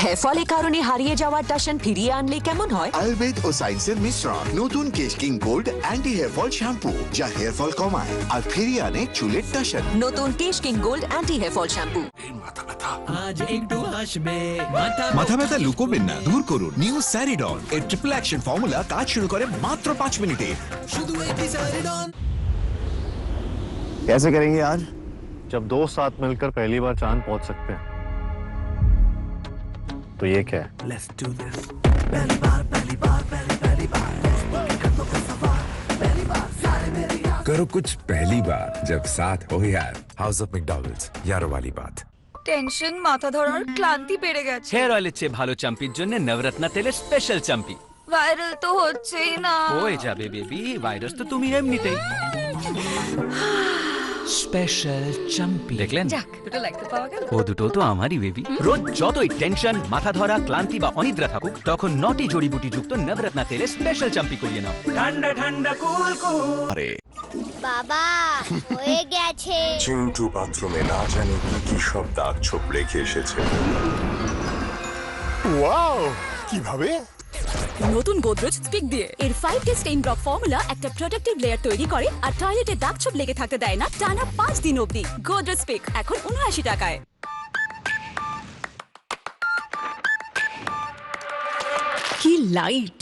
হেয়ার ফলের কারণে হারিয়ে যাওয়ার টাশন ফিরিয়ে আনলে কেমন হয়? আয়ুর্বেদ ও সায়েন্সের মিশ্রণ নতুন Kesh King gold anti hair fall shampoo যা হেয়ার ফল কমায় আর ফিরিয়ে আনে চুলের টাশন। নতুন Kesh King gold anti hair fall shampoo. আজ একটু হাসবে মাথা ব্যথা লুকোবেন না, দূর করুন নিউ স্যারিডন। এর ট্রিপল অ্যাকশন ফর্মুলা কাজ শুরু করে মাত্র 5 মিনিটে। শুধু একটি স্যারিডন। कैसे करेंगे आज जब दो साथ मिलकर पहली बार चांद पहुंच सकते हैं? तो ये क्या है? Let's do this. करो कुछ पहली बार जब साथ हो यार। हाउस ऑफ मैकडॉनल्ड्स, यारों वाली बात। টেনশন মাথা ধরার ক্লান্তি বেড়ে গেছে হেয়ার অয়েলের চেয়ে ভালো চাম্পির জন্য নবরত্ন তেলের স্পেশাল চাম্পি। ভাইরাল তো হচ্ছেই না হয়ে যাবে বেবি, ভাইরাস তো তুমি এমনিতেই। স্পেশাল চাম্পি দেখলেন? যাক দুটো লাগতে পাওয়া গেল। ও দুটো তো আমারই বেবি। রোজ যতই টেনশন, মাথা ধরা, ক্লান্তি বা অনিদ্রা থাকুক, তখন নটি জড়িবুটি যুক্ত নবরত্ন তেলের স্পেশাল চাম্পি করিয়ে নাও। ঠান্ডা ঠান্ডা কুল কুল। আরে বাবা হয়ে গেছে। চিন্টু বাথরুমে না জানি কি সব দাগ ছোপ রেখে এসেছে। ওয়াও, কিভাবে? নতুন গোদরেজ স্পিক দিয়ে এর 5 স্টেইন ব্লক ফর্মুলা একটা প্রোটেক্টিভ লেয়ার তৈরি করে আর টয়লেটে দাগ ছোপ লেগে থাকতে দেয় না টানা 5 দিন অবধি। গোদরেজ স্পিক এখন 79 টাকায়। কি লাইট,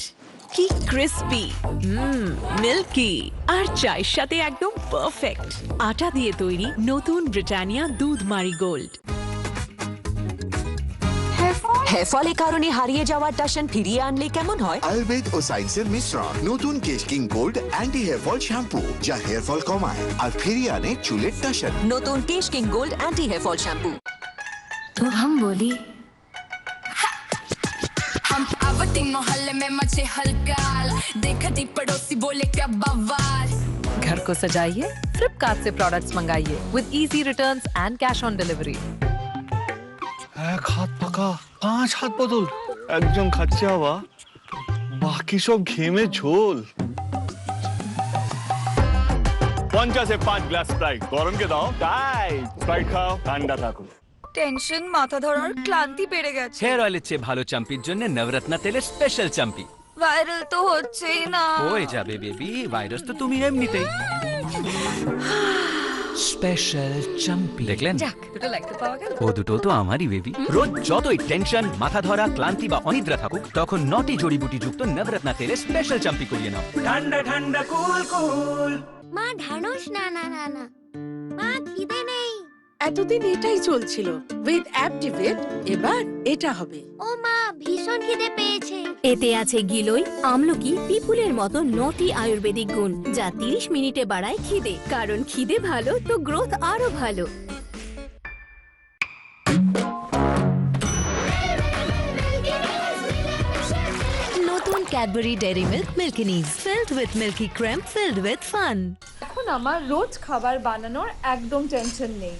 কি ক্রিস্পি, মিল্কি আর চায়ের সাথে একদম পারফেক্ট আটা দিয়ে তৈরি নতুন ব্রিটানিয়া দুধ মারি গোল্ড। হেয়ার ফলের কারণে হারিয়ে যাওয়ার টাশন ফিরিয়ে আনলে কেমন হয়? আয়ুর্বেদ ও সায়েন্সের মিশ্রণ নতুন Kesh King gold anti hair fall shampoo যা হেয়ার ফল কমায় আর ফিরিয়ে আনে চুলের টাশন। নতুন Kesh King gold anti hair fall shampoo. तो हम बोली हम आवती मोहल्ले में मचे हलकाल देखती पड़ोसी बोले क्या बवाल। घर को सजाइए फ्लिपकार्ट से प्रोडक्ट्स मंगाइए with easy returns and cash on delivery. এক হাত পাকা 5 হাত বদল একজন খাচ্ছে আবার বাকি সব ঘেমে ঝোল 50 এ 5 গ্লাস স্প্রাইট গরমকে দাও তাই স্প্রাইট খাও ঠান্ডা থাকো। টেনশন মাথা ধরার ক্লান্তি বেড়ে গেছে। হেয়ার অয়েলের চেয়ে ভালো চাম্পির জন্য নবরত্ন তেলের স্পেশাল চাম্পি। ভাইরাল তো হচ্ছেই না। হয়ে যাবে বেবি, ভাইরাস তো তুমি এমনিতেই। স্পেশাল চাম্পি দেখলেন? যাক, দুটো লাগতে পাওয়া গেল। ও দুটো তো আমারই বেবি। রোজ যতই টেনশন, মাথা ধরা, ক্লান্তি বা অনিদ্রা থাকুক, তখন নটি জড়িবুটি যুক্ত নবরত্ন তেলের স্পেশাল চাম্পি করিয়ে নাও। ঠান্ডা ঠান্ডা কুল কুল। মা ঢানোস না না না না, মা খিদে নেই। এতদিন এটাই চলছিল উইথ অ্যাক্টিভেট, এবার এটা হবে। ও মা ভীষণ খিদে পেয়েছে। এতে আছে গিলোই, আমলকি, পিপুলের মতো 9টি আয়ুর্বেদিক গুণ, যা 30 মিনিটে বাড়ায় খিদে। কারণ খিদে ভালো তো গ্রোথ আরো ভালো। নতুন Cadbury Dairy Milk milkiness, filled with milky cream, filled with fun. এখন আমার রোজ খাবার বানানোর একদম টেনশন নেই,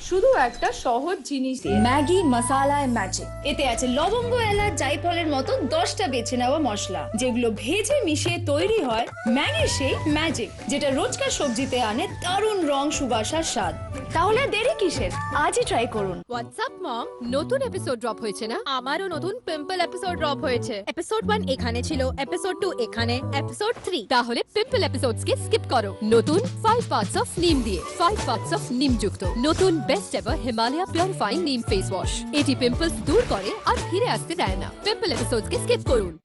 শুধু একটা সহজ জিনিস দিয়ে ম্যাগি মশালায় ম্যাজিক। এতে আছে লবঙ্গ, এলাচ, জায়ফলের মতো 10টা বেছে নেওয়া মশলা, যেগুলো ভেজে মিশিয়ে তৈরি হয় ম্যাগির সেই ম্যাজিক, যেটা রোজকার সবজিতে আনে দারুণ রং, সুবাস আর স্বাদ। তাহলে দেরি কিসের? আজই ট্রাই করুন। হোয়াটসঅ্যাপ মম, নতুন এপিসোড ড্রপ হয়েছে না? আমারও নতুন পিম্পল এপিসোড ড্রপ হয়েছে। এপিসোড 1 এখানে ছিল, এপিসোড 2 এখানে, এপিসোড 3। তাহলে পিম্পল এপিসোডসকে স্কিপ করো। নতুন 5 পার্টস অফ নিম দিয়ে 5 পার্টস অফ নিম যুক্ত নতুন বেস্ট এভার হিমালয়া পিউরিফাইং নিম ফেস ওয়াশ। এটি পিম্পলস দূর করে আর ফিরে আসতে দেয় না। পিম্পল এপিসোডসকে স্কিপ করুন।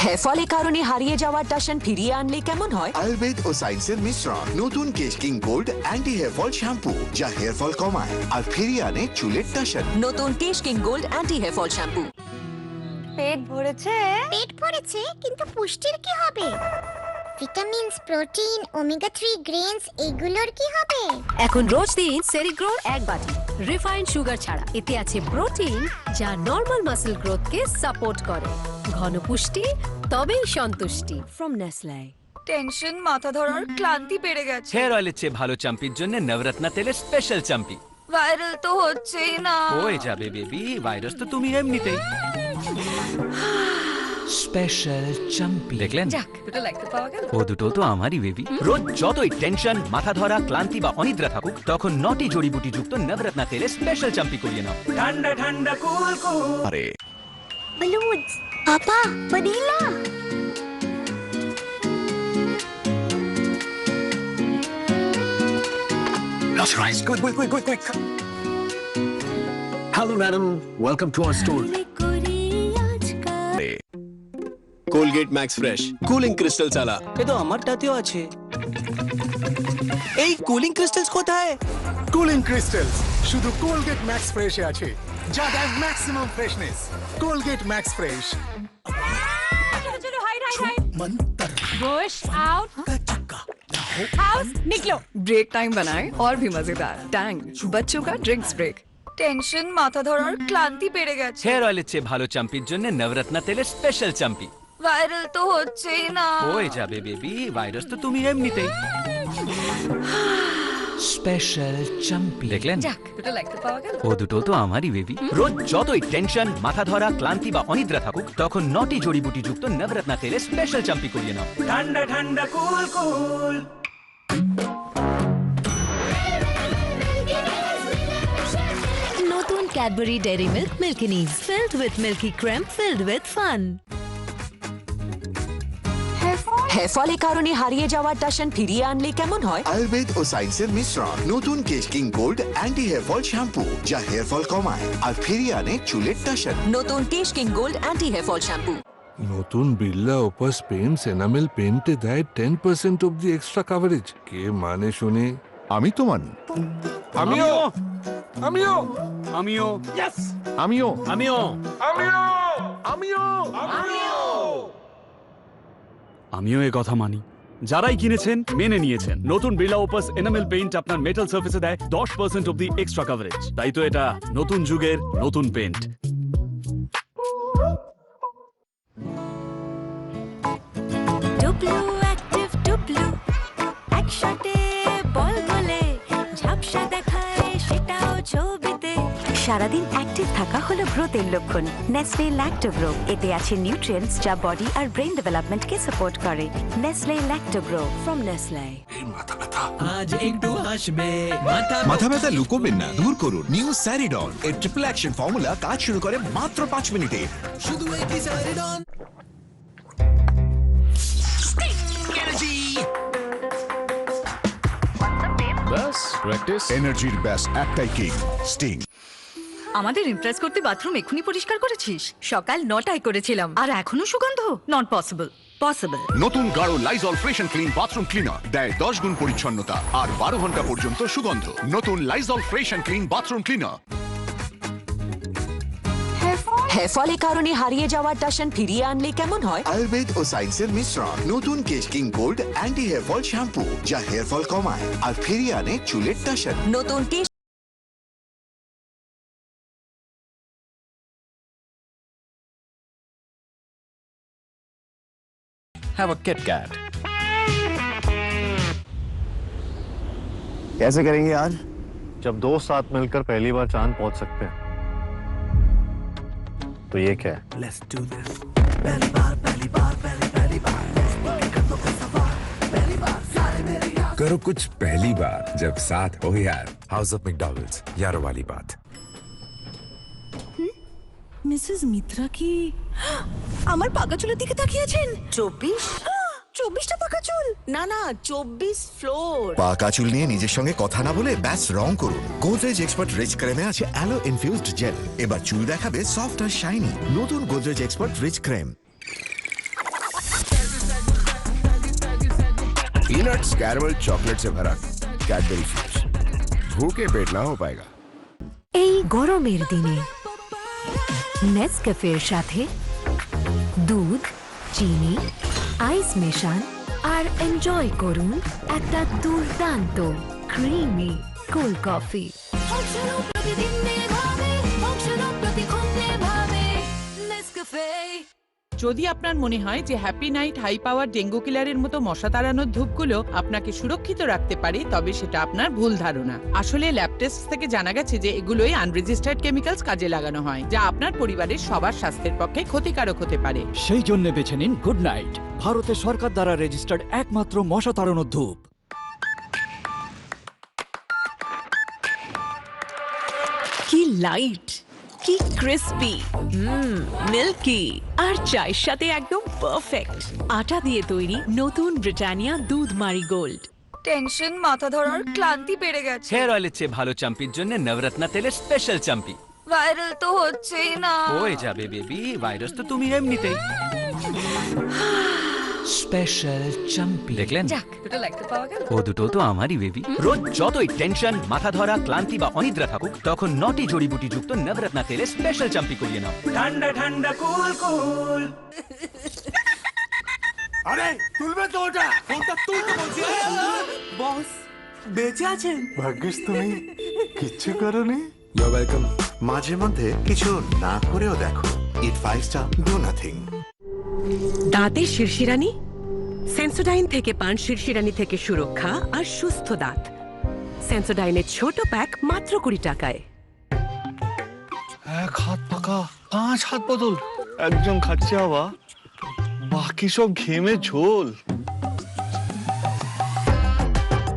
হেয়ার ফলের কারণে হারিয়ে যাওয়ার টাশন ফিরিয়ে আনলে কেমন হয়? আয়ুর্বেদ ও সায়েন্সের মিশ্রণ, নতুন Kesh King gold anti hair fall shampoo, যা হেয়ার ফল কমায় আর ফিরিয়ে আনে চুলের টাশন। নতুন Kesh King gold anti hair fall shampoo. পেট ভরেছে? পেট ভরেছে, কিন্তু পুষ্টির কি হবে? ভিটামিনস, প্রোটিন, ওমেগা 3 গ্রেনস, এগুলোর কি হবে? এখন রোজ দিন সেরিগ্রোর 1 বাটি রিফাইন্ড সুগার ছাড়া। এতে আছে প্রোটিন, যা নরমাল মাসল গ্রোথকে সাপোর্ট করে। ঘন পুষ্টি, তবেই সন্তুষ্টি। From Nestle. টেনশন মাথা ধরার ক্লান্তি বেড়ে গেছে। হেয়ার অয়েলের চেয়ে ভালো চাম্পির জন্য নবরত্ন তেলের স্পেশাল চাম্পি। ভাইরাল তো হচ্ছেই না। হয়ে যাবে বেবি, ভাইরাস তো তুমি এমনিতেই। স্পেশাল চাম্পি দেখলেন? যাক, দুটো লাগতে পাওয়া গেল। ও দুটো তো আমারই বেবি। রোজ যতই টেনশন, মাথা ধরা, ক্লান্তি বা অনিদ্রা থাকুক, তখন নটি জড়িবুটি যুক্ত নবরত্ন তেলের স্পেশাল চাম্পি করিয়ে নাও। ঠান্ডা ঠান্ডা কুল কুল। আরে বলুন পাপা, vanilla. Lost rice. Quick. Hello, madam. Welcome to our store. Colgate Max Fresh cooling crystal চালা। এ তো আমারটাতেও আছে। এই কুলিং ক্রিস্টালস কোথায়? কুলিং ক্রিস্টালস শুধু কোলগেট ম্যাক্স ফ্রেশে আছে, যা দেয় maximum freshness. Colgate Max Fresh. चलो हाइड बुश आउट हाउस निकलो। ब्रेक टाइम बनाए और भी मजेदार टैंग बच्चों का ड्रिंक्स ब्रेक। টেনশন মাথা ধরার ক্লান্তি বেড়ে গেছে। হেয়ার অয়েলের চেয়ে ভালো চাম্পির জন্য নবরত্ন তেলের স্পেশাল চাম্পি। ভাইরাল তো হচ্ছেই না। হয়ে যাবে বেবি, ভাইরাস তো তুমি এমনিতেই। স্পেশাল চাম্পি দেখলেন? যাক, দুটো লাগতে পাওয়া গেল। ও দুটো তো আমারই বেবি। রোজ যতই টেনশন, মাথা ধরা, ক্লান্তি বা অনিদ্রা থাকুক, তখন নটি জড়িবুটি যুক্ত নবরত্ন তেলের স্পেশাল চাম্পি করিয়ে নাও। ঠান্ডা ঠান্ডা কুল কুল। নতুন Cadbury Dairy Milk milkiness, filled with milky cream, filled with fun. Hair ফলের কারণে হারিয়ে যাওয়ার টাশন ফিরিয়ে আনলে কেমন হয়? আয়ুর্বেদ ও সায়েন্সের মিশ্রণ, নতুন Kesh King gold anti hair fall shampoo, যা হেয়ার ফল কমায় আর ফিরিয়ে আনে চুলের টাশন। নতুন Kesh King gold anti hair fall shampoo. নতুন বিড়লা ওপাস পেন্টস এনামেল পেন্টে দেয় 10% অব্দি এক্সট্রা কভারেজ। কে মানে শুনে? আমি তো মানি। আমিও ইয়েস আমিও আমিও এ কথা মানি। যারাই কিনেছেন মেনে নিয়েছেন। নতুন বিড়লা ওপাস এনামেল পেইন্ট আপনার মেটাল সার্ফেসে দেয় 10% অব্দি এক্সট্রা কভারেজ। তাই তো এটা নতুন যুগের নতুন পেইন্ট। ডুবলু অ্যাক্টিভ ডুবলু একসাথে বল বলে ঝাপসা দেখায় সেটাও ছবিতে। সারাদিন অ্যাক্টিভ থাকা হলো গ্রোথের লক্ষণ। নেসলে ল্যাক্টোগ্রো, এতে আছে নিউট্রিয়েন্টস যা বডি আর ব্রেন ডেভেলপমেন্টকে সাপোর্ট করে। Nestle Lactogrow from Nestle. আজ একটু হাসবে মাথা ব্যথা লুকোবেন না, দূর করুন নিউ স্যারিডন। এর ট্রিপল অ্যাকশন ফর্মুলা কাজ শুরু করে মাত্র 5 মিনিটে। শুধু একটি স্যারিডন। ব্যাস প্র্যাকটিস এনার্জির ব্যাস একটাই কিং, স্টিং। আমাদের ইমপ্রেস করতে বাথরুম এখুনি পরিষ্কার করেছিস? সকাল 9টায় করেছিলাম আর এখনো সুগন্ধ। Not possible. পসিবল। নতুন গাঢ় Lysol fresh and clean bathroom cleaner দেয় 10 গুণ পরিচ্ছন্নতা আর 12 ঘন্টা পর্যন্ত সুগন্ধ। নতুন Lysol fresh and clean bathroom cleaner. Hair ফলের কারণে হারিয়ে যাওয়া টাশন ফিরিয়ে আনলে কেমন হয়? আয়ুর্বেদ ও সায়েন্সের মিশ্রণ, নতুন Kesh King gold anti hair fall shampoo, যা হেয়ার ফল কমায় আর ফিরিয়ে আনে চুলের টাশন। নতুন কেশ Have a Kit Kat. कैसे करेंगे यार? जब दो साथ मिलकर पहली बार चांद पहुंच सकते हैं, तो ये क्या है? Let's do this. पहली बार पहली बार पहली पहली बार कर दो सवार पहली बार सारे मेरे यार। करो कुछ पहली बार जब साथ हो यार। हाउस ऑफ मैकडॉगल्ड्स, यारों वाली बात। মিসেস মিত্রা কি আমার পাকা চুলের দিকে তাকিয়েছেন? 24টা পাকা চুল? না না 24 ফ্লোর। পাকা চুল নিয়ে নিজের সঙ্গে কথা না বলে ব্যাস রং করুন। গোদরেজ এক্সপার্ট রিচ ক্রেমে আছে অ্যালো ইনফিউজড জেল। এবার চুল দেখাবে সফট আর শাইনি। নতুন Godrej expert rich creme. Peanuts caramel chocolate से भरा कैडबरी फ्यूज, भूखे पेट ना हो पाएगा। এই গরমের দিনে নেসক্যাফের সাথে দুধ, চিনি, আইস মেশান আর এনজয় করুন একটা দুর্দান্ত ক্রিমি কোল্ড কফি। যদি আপনার মনে হয় যে happy night high power dengue কিলারের মতো মশা তাড়ানোর ধূপগুলো আপনাকে সুরক্ষিত রাখতে পারে, তবে সেটা আপনার ভুল ধারণা। আসলে ল্যাব টেস্ট থেকে জানা গেছে যে এগুলোই আনরেজিস্টার্ড কেমিক্যালস কাজে লাগানো হয়, যা আপনার পরিবারের সবার স্বাস্থ্যের পক্ষে ক্ষতিকারক হতে পারে। সেই জন্য বেছে নিন গুড নাইট, ভারতের সরকার দ্বারা রেজিস্টার্ড একমাত্র মশা তাড়ানোর ধূপ। কি লাইট, কি ক্রিস্পি, মিল্কি আর চায়ের সাথে একদম পারফেক্ট। আটা দিয়ে তৈরি নতুন ব্রিটানিয়া দুধ মারি গোল্ড। টেনশন, মাথা ধরার ক্লান্তি বেড়ে গেছে। হেয়ার অয়েলের চেয়ে ভালো চাম্পির জন্য নবরত্না তেলের স্পেশাল চাম্পি। ভাইরাল তো হচ্ছেই না। হয়ে যাবে বেবি, ভাইরাস তো তুমি এমনিতেই। স্পেশাল চাম্পি দেখলেন? যাক, দুটো লাগতে পাওয়া গেল। ও দুটো তো আমারই বেবি। রোজ যতই টেনশন, মাথা ধরা, ক্লান্তি বা অনিদ্রা থাকুক, তখন নটি জড়িবুটি যুক্ত নবরত্না তেলের স্পেশাল চাম্পি করিয়ে নাও। ঠান্ডা ঠান্ডা কুল কুল। আরে তুলবে তো ওটা, ফোনটা তুলতে বলছি। বস বেঁচে আছেন? ভাগ্যিস তুমি কিচ্ছু করোনি। You welcome. মাঝে মধ্যে কিছু না করেও দেখো। Eat 5 star, do nothing. দাঁতের শিরশিরানি? সেন্সোডাইন থেকে পান শিরশিরানি থেকে সুরক্ষা আর সুস্থ দাঁত। সেন্সোডাইনের ছোট প্যাক মাত্র 20 টাকায়। এক হাত পাকা, 5 হাত বদল। একজন খাচ্ছে আবা, বাকি সব ঘেমে ঝোল।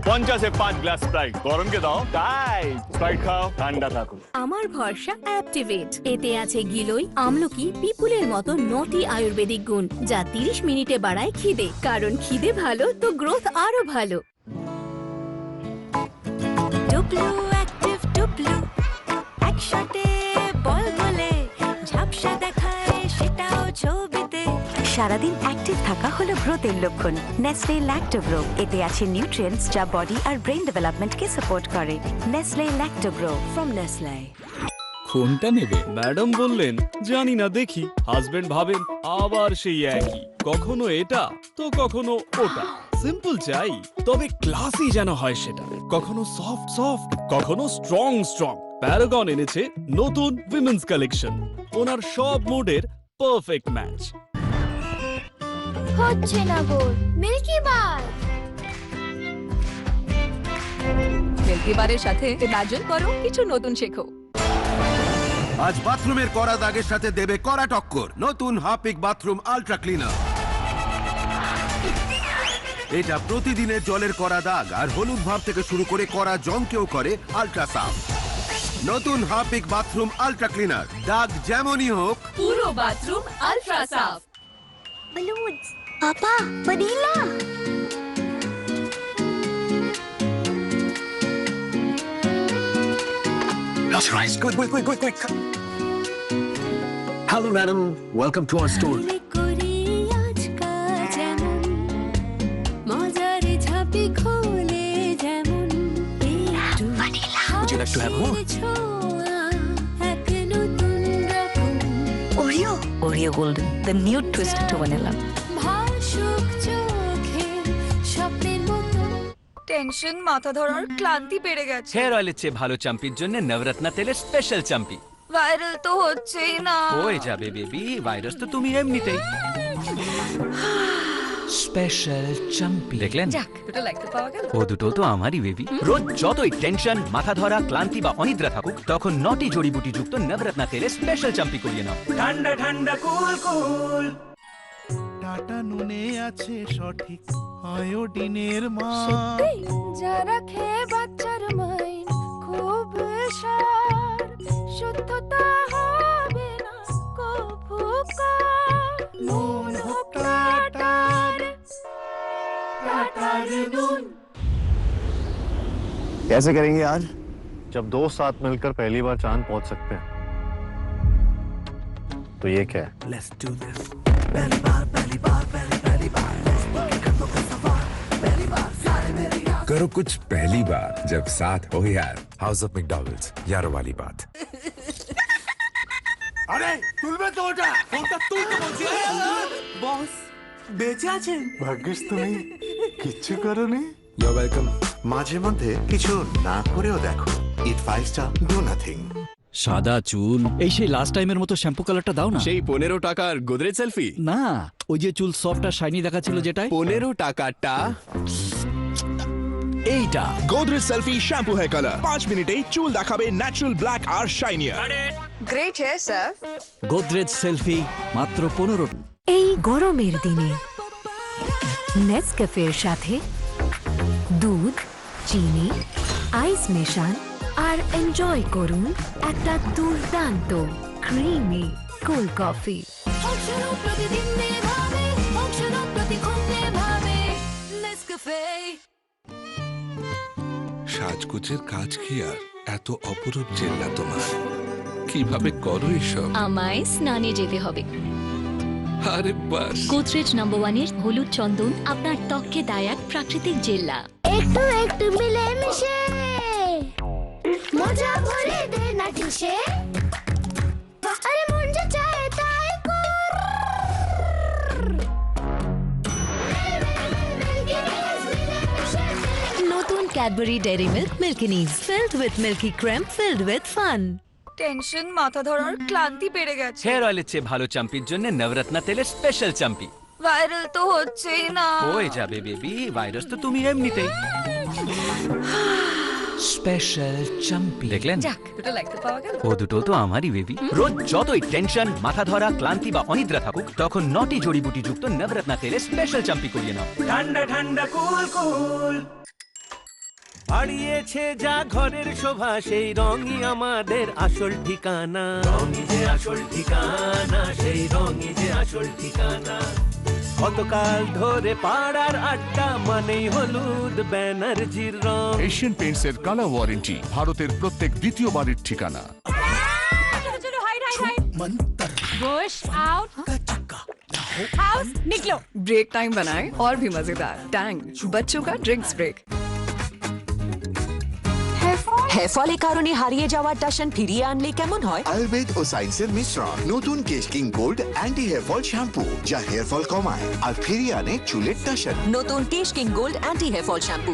50-এ 5 গ্লাস স্প্রাইট, গরমকে দাও তাই স্প্রাইট খাও, ঠান্ডা থাকো। আমার ভরসা অ্যাক্টিভেট। এতে আছে গিলোই, আমলকি, পিপুলের মতো নটি আয়ুর্বেদিক গুণ, যা 30 মিনিটে বাড়ায় খিদে। কারণ খিদে ভালো তো গ্রোথ আরো ভালো। ডুবলু অ্যাক্টিভ ডুবলু একসাথে বল বলে ঝাপসা দেখায় সেটাও ছবিতে। সারাদিন অ্যাক্টিভ থাকা হলো গ্রোথের লক্ষণ। নেসলে ল্যাক্টোগ্রো, এতে আছে নিউট্রিয়েন্টস যা বডি আর ব্রেন ডেভেলপমেন্টকে সাপোর্ট করে। Nestle Lactogrow from Nestle. কোনটা নেবে? ম্যাডাম বললেন জানি না, দেখি। হাজবেন্ড ভাবেন আবার সেই একই, কখনো এটা তো কখনো ওটা। সিম্পল চাই, তবে ক্লাসি যেন হয় সেটা। কখনো সফট সফট, কখনো স্ট্রং স্ট্রং। প্যারাগন এনেছে নতুন উইমেন্স কালেকশন, ওনার সব মুডের পারফেক্ট ম্যাচ। হচ্ছে না গো, মিল্কি বার। মিল্কি বারের সাথে ইমাজিন করো কিছু নতুন শেখো। আজ বাথরুমের কড়া দাগের সাথে দেবে কড়া টক্কর নতুন হাপিক বাথরুম আল্ট্রা ক্লিনার। এটা প্রতিদিনের জলের কড়া দাগ আর হলুদ ভাব থেকে শুরু করে কড়া জংকেও করে আল্ট্রা সাফ। নতুন হাপিক বাথরুম আল্ট্রা ক্লিনার, দাগ যেমনই হোক পুরো বাথরুম আলট্রা সাফ। Balloons. Papa, vanilla. That's right. Quick. Hello, madam. Welcome to our store. Would you like to have more? Oreo Golden, the new twist to vanilla. Tension, মাথা ধরার ক্লান্তি বেড়ে গেছে। হেয়ার অয়েলের চেয়ে ভালো চাম্পির জন্য নবরত্ন তেলের স্পেশাল চাম্পি। ভাইরাল তো হচ্ছেই না। হয়ে যাবে বেবি, ভাইরাস তো তুমি এমনিতেই। স্পেশাল চাম্পি দেখলেন? যাক, দুটো লাগতে পাওয়া গেল। ও দুটো তো আমারই বেবি। রোজ যতই টেনশন, মাথা ধরা, ক্লান্তি বা অনিদ্রা থাকুক, তখন নটি জড়িবুটি যুক্ত নবরত্ন তেলের স্পেশাল চাম্পি করিয়ে নাও। ঠান্ডা ঠান্ডা কুল কুল। টাটা নুনে আছে সঠিক আয়োডিনের মান। যারা খেয়ে বাচ্চার মাইন খুব সার, শুদ্ধতা হবে না কভু কার। নুন হোক টাটার, টাটার নুন। कैसे करेंगे आज? जब दो साथ मिलकर पहली बार चांद पहुंच सकते हैं, तो ये क्या है? Let's do this. पहली बार पहली बार पहली बार Let's book it, कर दो का सवार। पहली बार सारे मेरे यार। करो कुछ पहली बार जब साथ हो यार। हाउस ऑफ मैकडॉगल्स, यारों वाली बात। আরে তুলবে তো ওটা, ফোনটা তুলতে বলছি। বস বেঁচে আছেন? ভাগ্যিস তুমি কিচ্ছু করোনি। You welcome. মাঝে মধ্যে কিছু না করেও দেখো, ইট 5 স্টার, ডু নাথিং। সাদা চুল, এই সেই লাস্ট টাইমের মতো শ্যাম্পু কালারটা দাও না। সেই 15 টাকার গোদরেজ সেলফি না, ওই যে চুল সফট আর শাইনি দেখাচ্ছিল যেটাই। 15 টাকাটা এইটা Godrej selfie shampoo hair colour 5 মিনিটেই চুল দেখাবে ন্যাচারাল ব্ল্যাক আর shinier. Great hair sir. Godrej selfie মাত্র 15। এই গরমের দিনে নেসক্যাফের সাথে দুধ, চিনি, আইস মেশান আর এনজয় করুন একটা দুর্দান্ত ক্রিমি কোল্ড কফি। সাজগোজের কাজ কি আর এত অপরূপ জেল্লা তোমার? কিভাবে করো এসব? আমায় স্নানে যেতে হবে। আরে বাস, গোদরেজ নাম্বার 1 এর হলুদ চন্দন আপনার ত্বককে দেয় এক প্রাকৃতিক জেল্লা। একটু একটু মিলে মিশে মজা ভরে দে না কিসে, আরে মন যা চায় তাই কর। নতুন Cadbury Dairy Milk milkiness, filled with milky cream, filled with fun. Tension, মাথা ধরার ক্লান্তি বেড়ে গেছে। হেয়ার অয়েলের চেয়ে ভালো চাম্পির জন্য নবরত্ন তেলের স্পেশাল চাম্পি। ভাইরাল তো হচ্ছেই না। হয়ে যাবে বেবি, ভাইরাস তো তুমি এমনিতেই। স্পেশাল চাম্পি দেখলেন? যাক, দুটো লাগতে পাওয়া গেল। ও দুটো তো আমারই বেবি। রোজ যতই টেনশন, মাথা ধরা, ক্লান্তি বা অনিদ্রা থাকুক, তখন নটি জড়িবুটি যুক্ত নবরত্ন তেলের স্পেশাল চাম্পি করিয়ে নাও। ঠান্ডা ঠান্ডা কুল কুল। হারিয়েছে যা ঘরের শোভা, সেই রঙই আমাদের আসল ঠিকানা। রঙই যে আসল ঠিকানা, সেই রঙই যে আসল ঠিকানা। কতকাল ধরে পাড়ার আড্ডা মানেই হলুদ ব্যানার্জির রং। এশিয়ান পেইন্টস এর কালার ওয়ারেন্টি ভারতের প্রত্যেক দ্বিতীয় বাড়ির ঠিকানা। बुश आउट, हाउस निकलो। ब्रेक टाइम बनाए और भी मजेदार टैंग बच्चों का ड्रिंक्स ब्रेक। हेडफोन হেয়ার ফলের কারণে হারিয়ে যাওয়ার টাশন ফিরিয়ে আনলে কেমন হয়? আয়ুর্বেদ ও সায়েন্সের মিশ্রণ, নতুন Kesh King gold anti hair fall shampoo, যা হেয়ার ফল কমায় আর ফিরিয়ে আনে চুলের টাশন। নতুন Kesh King gold anti hair fall shampoo.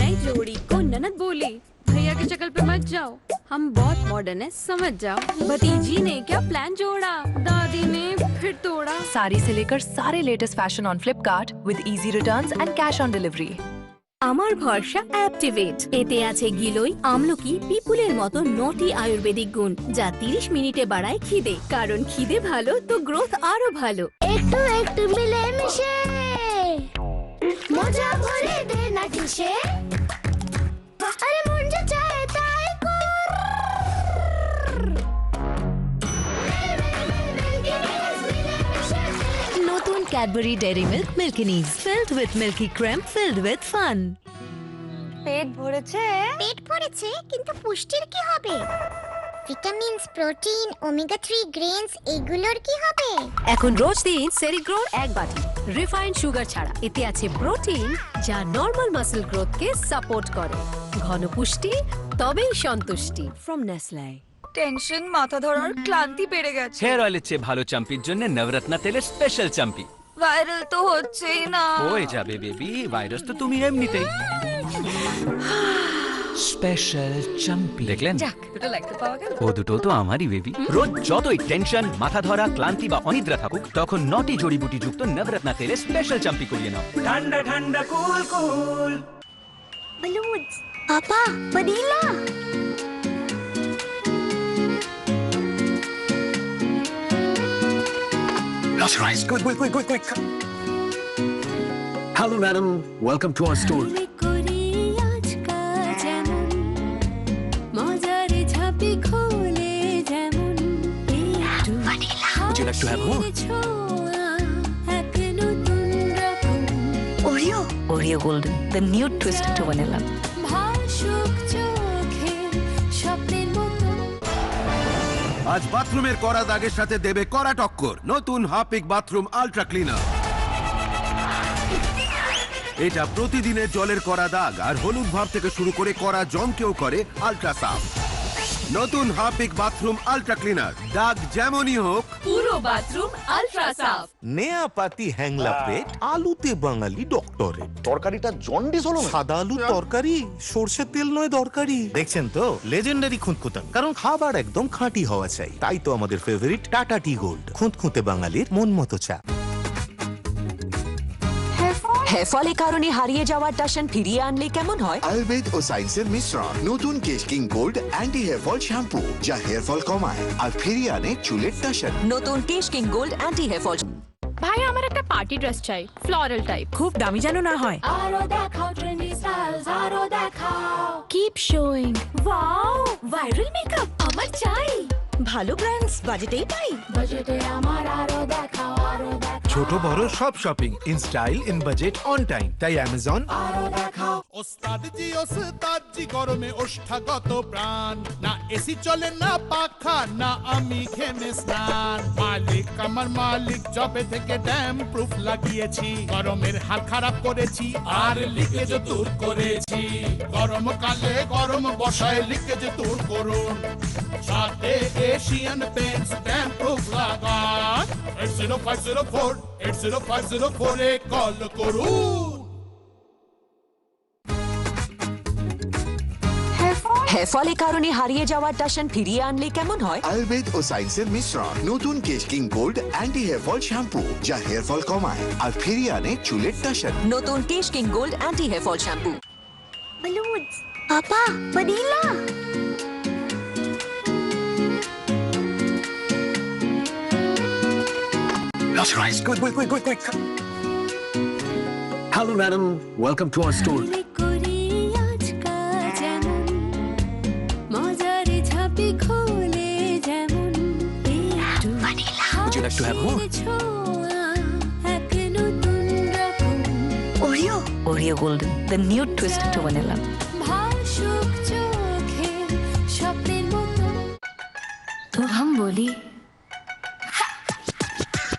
नई जोड़ी को ननद बोली, भैया की शक्ल पे मत जाओ, हम बहुत मॉडर्न है, समझ जाओ। भतीजी ने क्या प्लान जोड़ा, दादी ने फिर तोड़ा। साड़ी से लेकर सारे latest fashion on Flipkart with easy returns and cash on delivery. আমার ভরসা অ্যাক্টিভেট। এতে আছে গিলোই, আমলকি, পিপুলের মতো নটি আয়ুর্বেদিক গুণ, যা 30 মিনিটে বাড়ায় খিদে। কারণ খিদে ভালো তো গ্রোথ আরো ভালো। একটু একটু মিলে মিশে মজা ভরে দে না কিসে, আরে মন যা চায় তাই কর। নতুন Cadbury Dairy Milk milkiness, filled with milky cream, filled with fun. পেট ভরেছে? পেট ভরেছে, কিন্তু পুষ্টির কি হবে? ভিটামিনস, প্রোটিন, ওমেগা 3 গ্রেনস, এগুলোর কি হবে? এখন রোজ দিন সেরিগ্রোর 1 বাটি রিফাইন্ড সুগার ছাড়া। এতে আছে প্রোটিন, যা নরমাল মাসল গ্রোথকে সাপোর্ট করে। ঘন পুষ্টি, তবেই সন্তুষ্টি। From Nestle. টেনশন, মাথা ধরার ক্লান্তি বেড়ে গেছে। হেয়ার অয়েলের চেয়ে ভালো চাম্পির জন্য নবরত্না তেলের স্পেশাল চাম্পি। ভাইরাল তো হচ্ছেই না। হয়ে যাবে বেবি, ভাইরাস তো তুমি এমনিতেই। স্পেশাল চাম্পি দেখলেন? যাক, দুটো লাগতে পাওয়া গেল। ও দুটো তো আমারই বেবি। রোজ যতই টেনশন, মাথা ধরা, ক্লান্তি বা অনিদ্রা থাকুক, তখন নটি জড়িবুটি যুক্ত নবরত্না তেলের স্পেশাল চাম্পি করিয়ে নাও। ঠান্ডা ঠান্ডা কুল কুল। বলুজ, পাপা, vanilla. That's right. Quick. Hello, madam. Welcome to our store. Would you like to have more? Oreo Golden, the new twist to vanilla. আজ বাথরুমের কড়া দাগের সাথে দেবে কড়া টক্কর নতুন হাপিক বাথরুম আল্ট্রা ক্লিনার। এটা প্রতিদিনের জলের কড়া দাগ আর হলুদ ভাব থেকে শুরু করে কড়া জংকেও করে আল্ট্রা সাফ। নতুন হাপিক বাথরুম আল্ট্রা ক্লিনার, দাগ যেমনই হোক পুরো বাথরুম আলট্রা সাফ। নেয়া পাতি হ্যাংলা প্লেট, আলুতে বাঙালি ডক্টরেট। তরকারিটা জন্ডিস হলো না? সাদা আলুর তরকারি, সর্ষের তেল নয় দরকারি। দেখছেন তো, লেজেন্ডারি খুঁতখুঁতান। কারণ খাবার একদম খাঁটি হওয়া চাই। তাই তো আমাদের ফেভারিট টাটা টি গোল্ড, খুঁতখুঁতে বাঙালির মন মতো চা। হেয়ার ফলের কারণে হারিয়ে যাওয়ার টাশন ফিরিয়ে আনলে কেমন হয়? আয়ুর্বেদ ও সায়েন্সের মিশ্রণ, নতুন Kesh King gold anti hair fall shampoo, যা হেয়ার ফল কমায় আর ফিরিয়ে আনে চুলের টাশন। নতুন Kesh King gold anti hair fall. ভাই, আমার একটা পার্টি ড্রেস চাই, ফ্লোরাল টাইপ। খুব দামি যেন না হয়। আরো দেখাও ট্রেন্ডি স্টাইলস, আরো দেখাও। Keep showing. Wow, viral makeup আমার চাই। ভালো ব্র্যান্ডস বাজেটেই পাই। বাজেটে আমার আরো দেখাও, আরো দেখাও। ছোট বড় সব shopping in style in budget on time, তাই অ্যামাজন। আরো দেখাও। ওস্তাদ জি গরমে ওষ্ঠাগত প্রাণ, না এসি চলে না পাখা, না আমি ঘেমে স্নান। মালিক আমার মালিক, জবে থেকে ড্যাম প্রুফ লাগিয়েছি, গরমের হাল খারাপ করেছি আর লিকেজ দূর করেছি। গরমকালে গরম বসায় লিকেজ দূর করুন, সাথে এশিয়ান পেন্টস ড্যাম প্রুফ লাগান। 80504 এ কল করুন। হেয়ার ফলের কারণে হারিয়ে যাওয়ার টাশন ফিরিয়ে আনলে কেমন হয়? আয়ুর্বেদ ও সায়েন্সের মিশ্রণ, নতুন Kesh King gold anti hair fall shampoo, যা হেয়ার ফল কমায় আর ফিরিয়ে আনে চুলের টাশন। নতুন Kesh King gold anti hair fall shampoo. বলুজ, পাপা, vanilla. That's right. Quick. Hello, madam. Welcome to our store. Would you like to have more? Oreo Golden, the new twist to vanilla. तो हम बोली,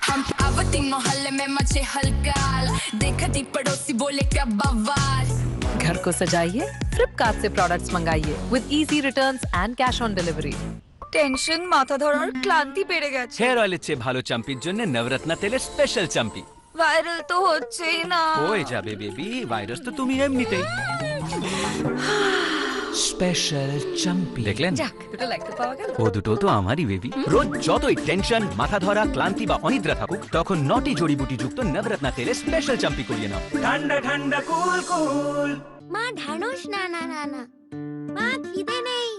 हम आवती मोहल्ले में मचे हलकाल, देखती पड़ोसी बोले क्या बवाल। घर को सजाइए फ्लिपकार्ट से प्रोडक्ट्स मंगाइए with easy returns and cash on delivery. Tension মাথা ধরার ক্লান্তি বেড়ে গেছে হেয়ার অয়েলের চেয়ে ভালো চাম্পির জন্য নবরত্ন তেলের স্পেশাল চাম্পি। ভাইরাল তো হচ্ছেই না। হয়ে যাবে বেবি, ভাইরাস তো তুমি এমনিতেই। স্পেশাল চাম্পি দেখলেন? যাক, দুটো লাগতে পাওয়া গেল। ও দুটো তো আমারই বেবি। রোজ যতই টেনশন, মাথা ধরা, ক্লান্তি বা অনিদ্রা থাকুক, তখন নটি জড়িবুটি যুক্ত নবরত্ন তেলের স্পেশাল চাম্পি করিয়ে নাও। ঠান্ডা ঠান্ডা কুল কুল। মা ঢানোস না না না না, মা খিদে নেই।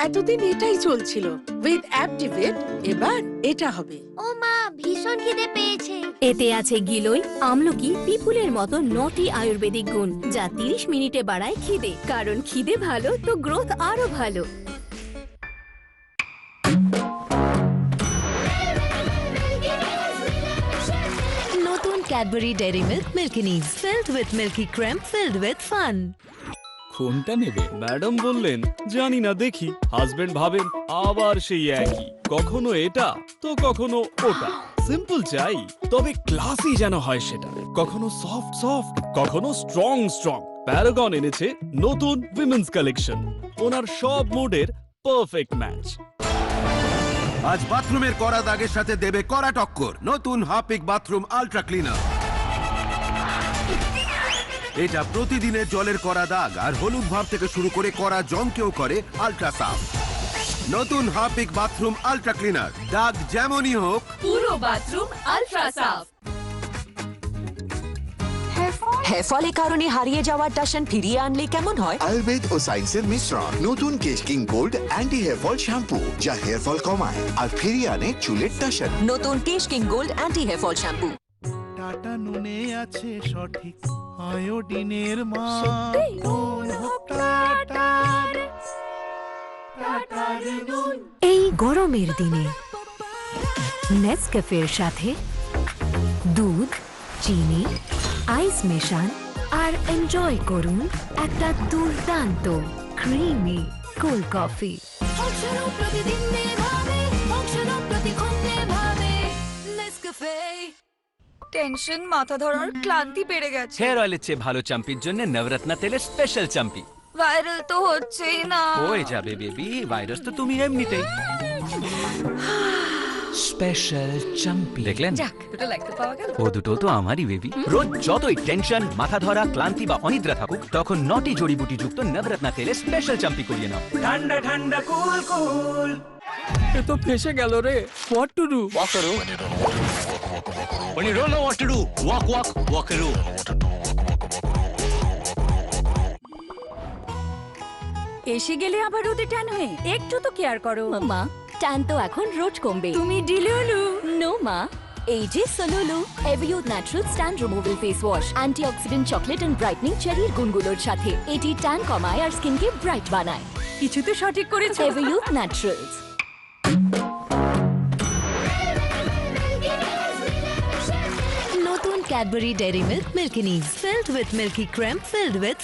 এতদিন এটাই চলছিল উইথ অ্যাক্টিভেট, এবার এটা হবে। ও মা ভীষণ খিদে পেয়েছে। এতে আছে গিলোই, আমলকি, পিপুলের মতো 9টি আয়ুর্বেদিক গুণ, যা 30 মিনিটে বাড়ায় খিদে। কারণ খিদে ভালো তো গ্রোথ আরো ভালো। নতুন Cadbury Dairy Milk milkiness, filled with milky cream, filled with fun. কোনটা নেবে? ম্যাডাম বললেন জানি না, দেখি। হাজবেন্ড ভাবেন আবার সেই একই, কখনো এটা তো কখনো ওটা। সিম্পল চাই, তবে ক্লাসি যেন হয় সেটা। কখনো সফট সফট, কখনো স্ট্রং স্ট্রং। প্যারাগন এনেছে নতুন উইমেন্স কালেকশন, ওনার সব মোডের পারফেক্ট ম্যাচ। আজ বাথরুমের কড়া দাগের সাথে দেবে কড়া টক্কর নতুন হাপিক বাথরুম আল্ট্রা ক্লিনার। এটা প্রতিদিনের জলের কড়া দাগ আর হলুদ ভাব থেকে শুরু করে কড়া জংকেও করে আল্ট্রা সাফ। নতুন হাপিক বাথরুম আল্ট্রা ক্লিনার, দাগ যেমনই হোক পুরো বাথরুম আলট্রা সাফ। হেয়ার ফলের কারণে হারিয়ে যাওয়ার টাশন ফিরিয়ে আনলে কেমন হয়? আয়ুর্বেদ ও সায়েন্সের মিশ্রণ, নতুন Kesh King gold anti hair fall shampoo, যা হেয়ার ফল কমায় আর ফিরিয়ে আনে চুলের টাশন। নতুন Kesh King gold anti hair fall shampoo. Tata নুনে আছে সঠিক আয়োডিনের মান। এই গরমের দিনে নেসক্যাফের সাথে দুধ, চিনি, আইস মেশান আর এনজয় করুন একটা দুর্দান্ত ক্রিমি কোল্ড কফি। টেনশন মাথা ধরার ক্লান্তি বেড়ে গেছে। হেয়ার অয়েলের চেয়ে ভালো চাম্পির জন্য নবরত্ন তেলের স্পেশাল চাম্পি। ভাইরাল তো হচ্ছেই না। হয়ে যাবে বেবি, ভাইরাস তো তুমি এমনিতেই। স্পেশাল চাম্পি দেখলেন? যাক, দুটো লাগতে পাওয়া গেল। ও দুটো তো আমারই বেবি। রোজ যতই টেনশন, মাথা ধরা, ক্লান্তি বা অনিদ্রা থাকুক, তখন নটি জড়িবুটি যুক্ত নবরত্ন তেলের স্পেশাল চাম্পি করিয়ে নাও। ঠান্ডা ঠান্ডা কুল কুল। এ তো ফেসে গেল রে। What to do? Walk a room. When you don't know what to do, walk, walk, walk a room. এসে গেলে আবার রোদে ট্যান হয়ে, একটু তো কেয়ার করো। মা, ট্যান তো এখন রোজ কমবে। তুমি ডিলুলু। নো মা, এই যে সোলোলু Everyuth natural tan removal face wash, antioxidant chocolate and brightening চেরির গুণগুলোর সাথে। এটি ট্যান কমায় আর স্কিনকে ব্রাইট বানায়। কিছু তো সঠিক করেছো। Everyuth naturals. নতুন Cadbury Dairy Milk milkiness, filled with milky cream, filled with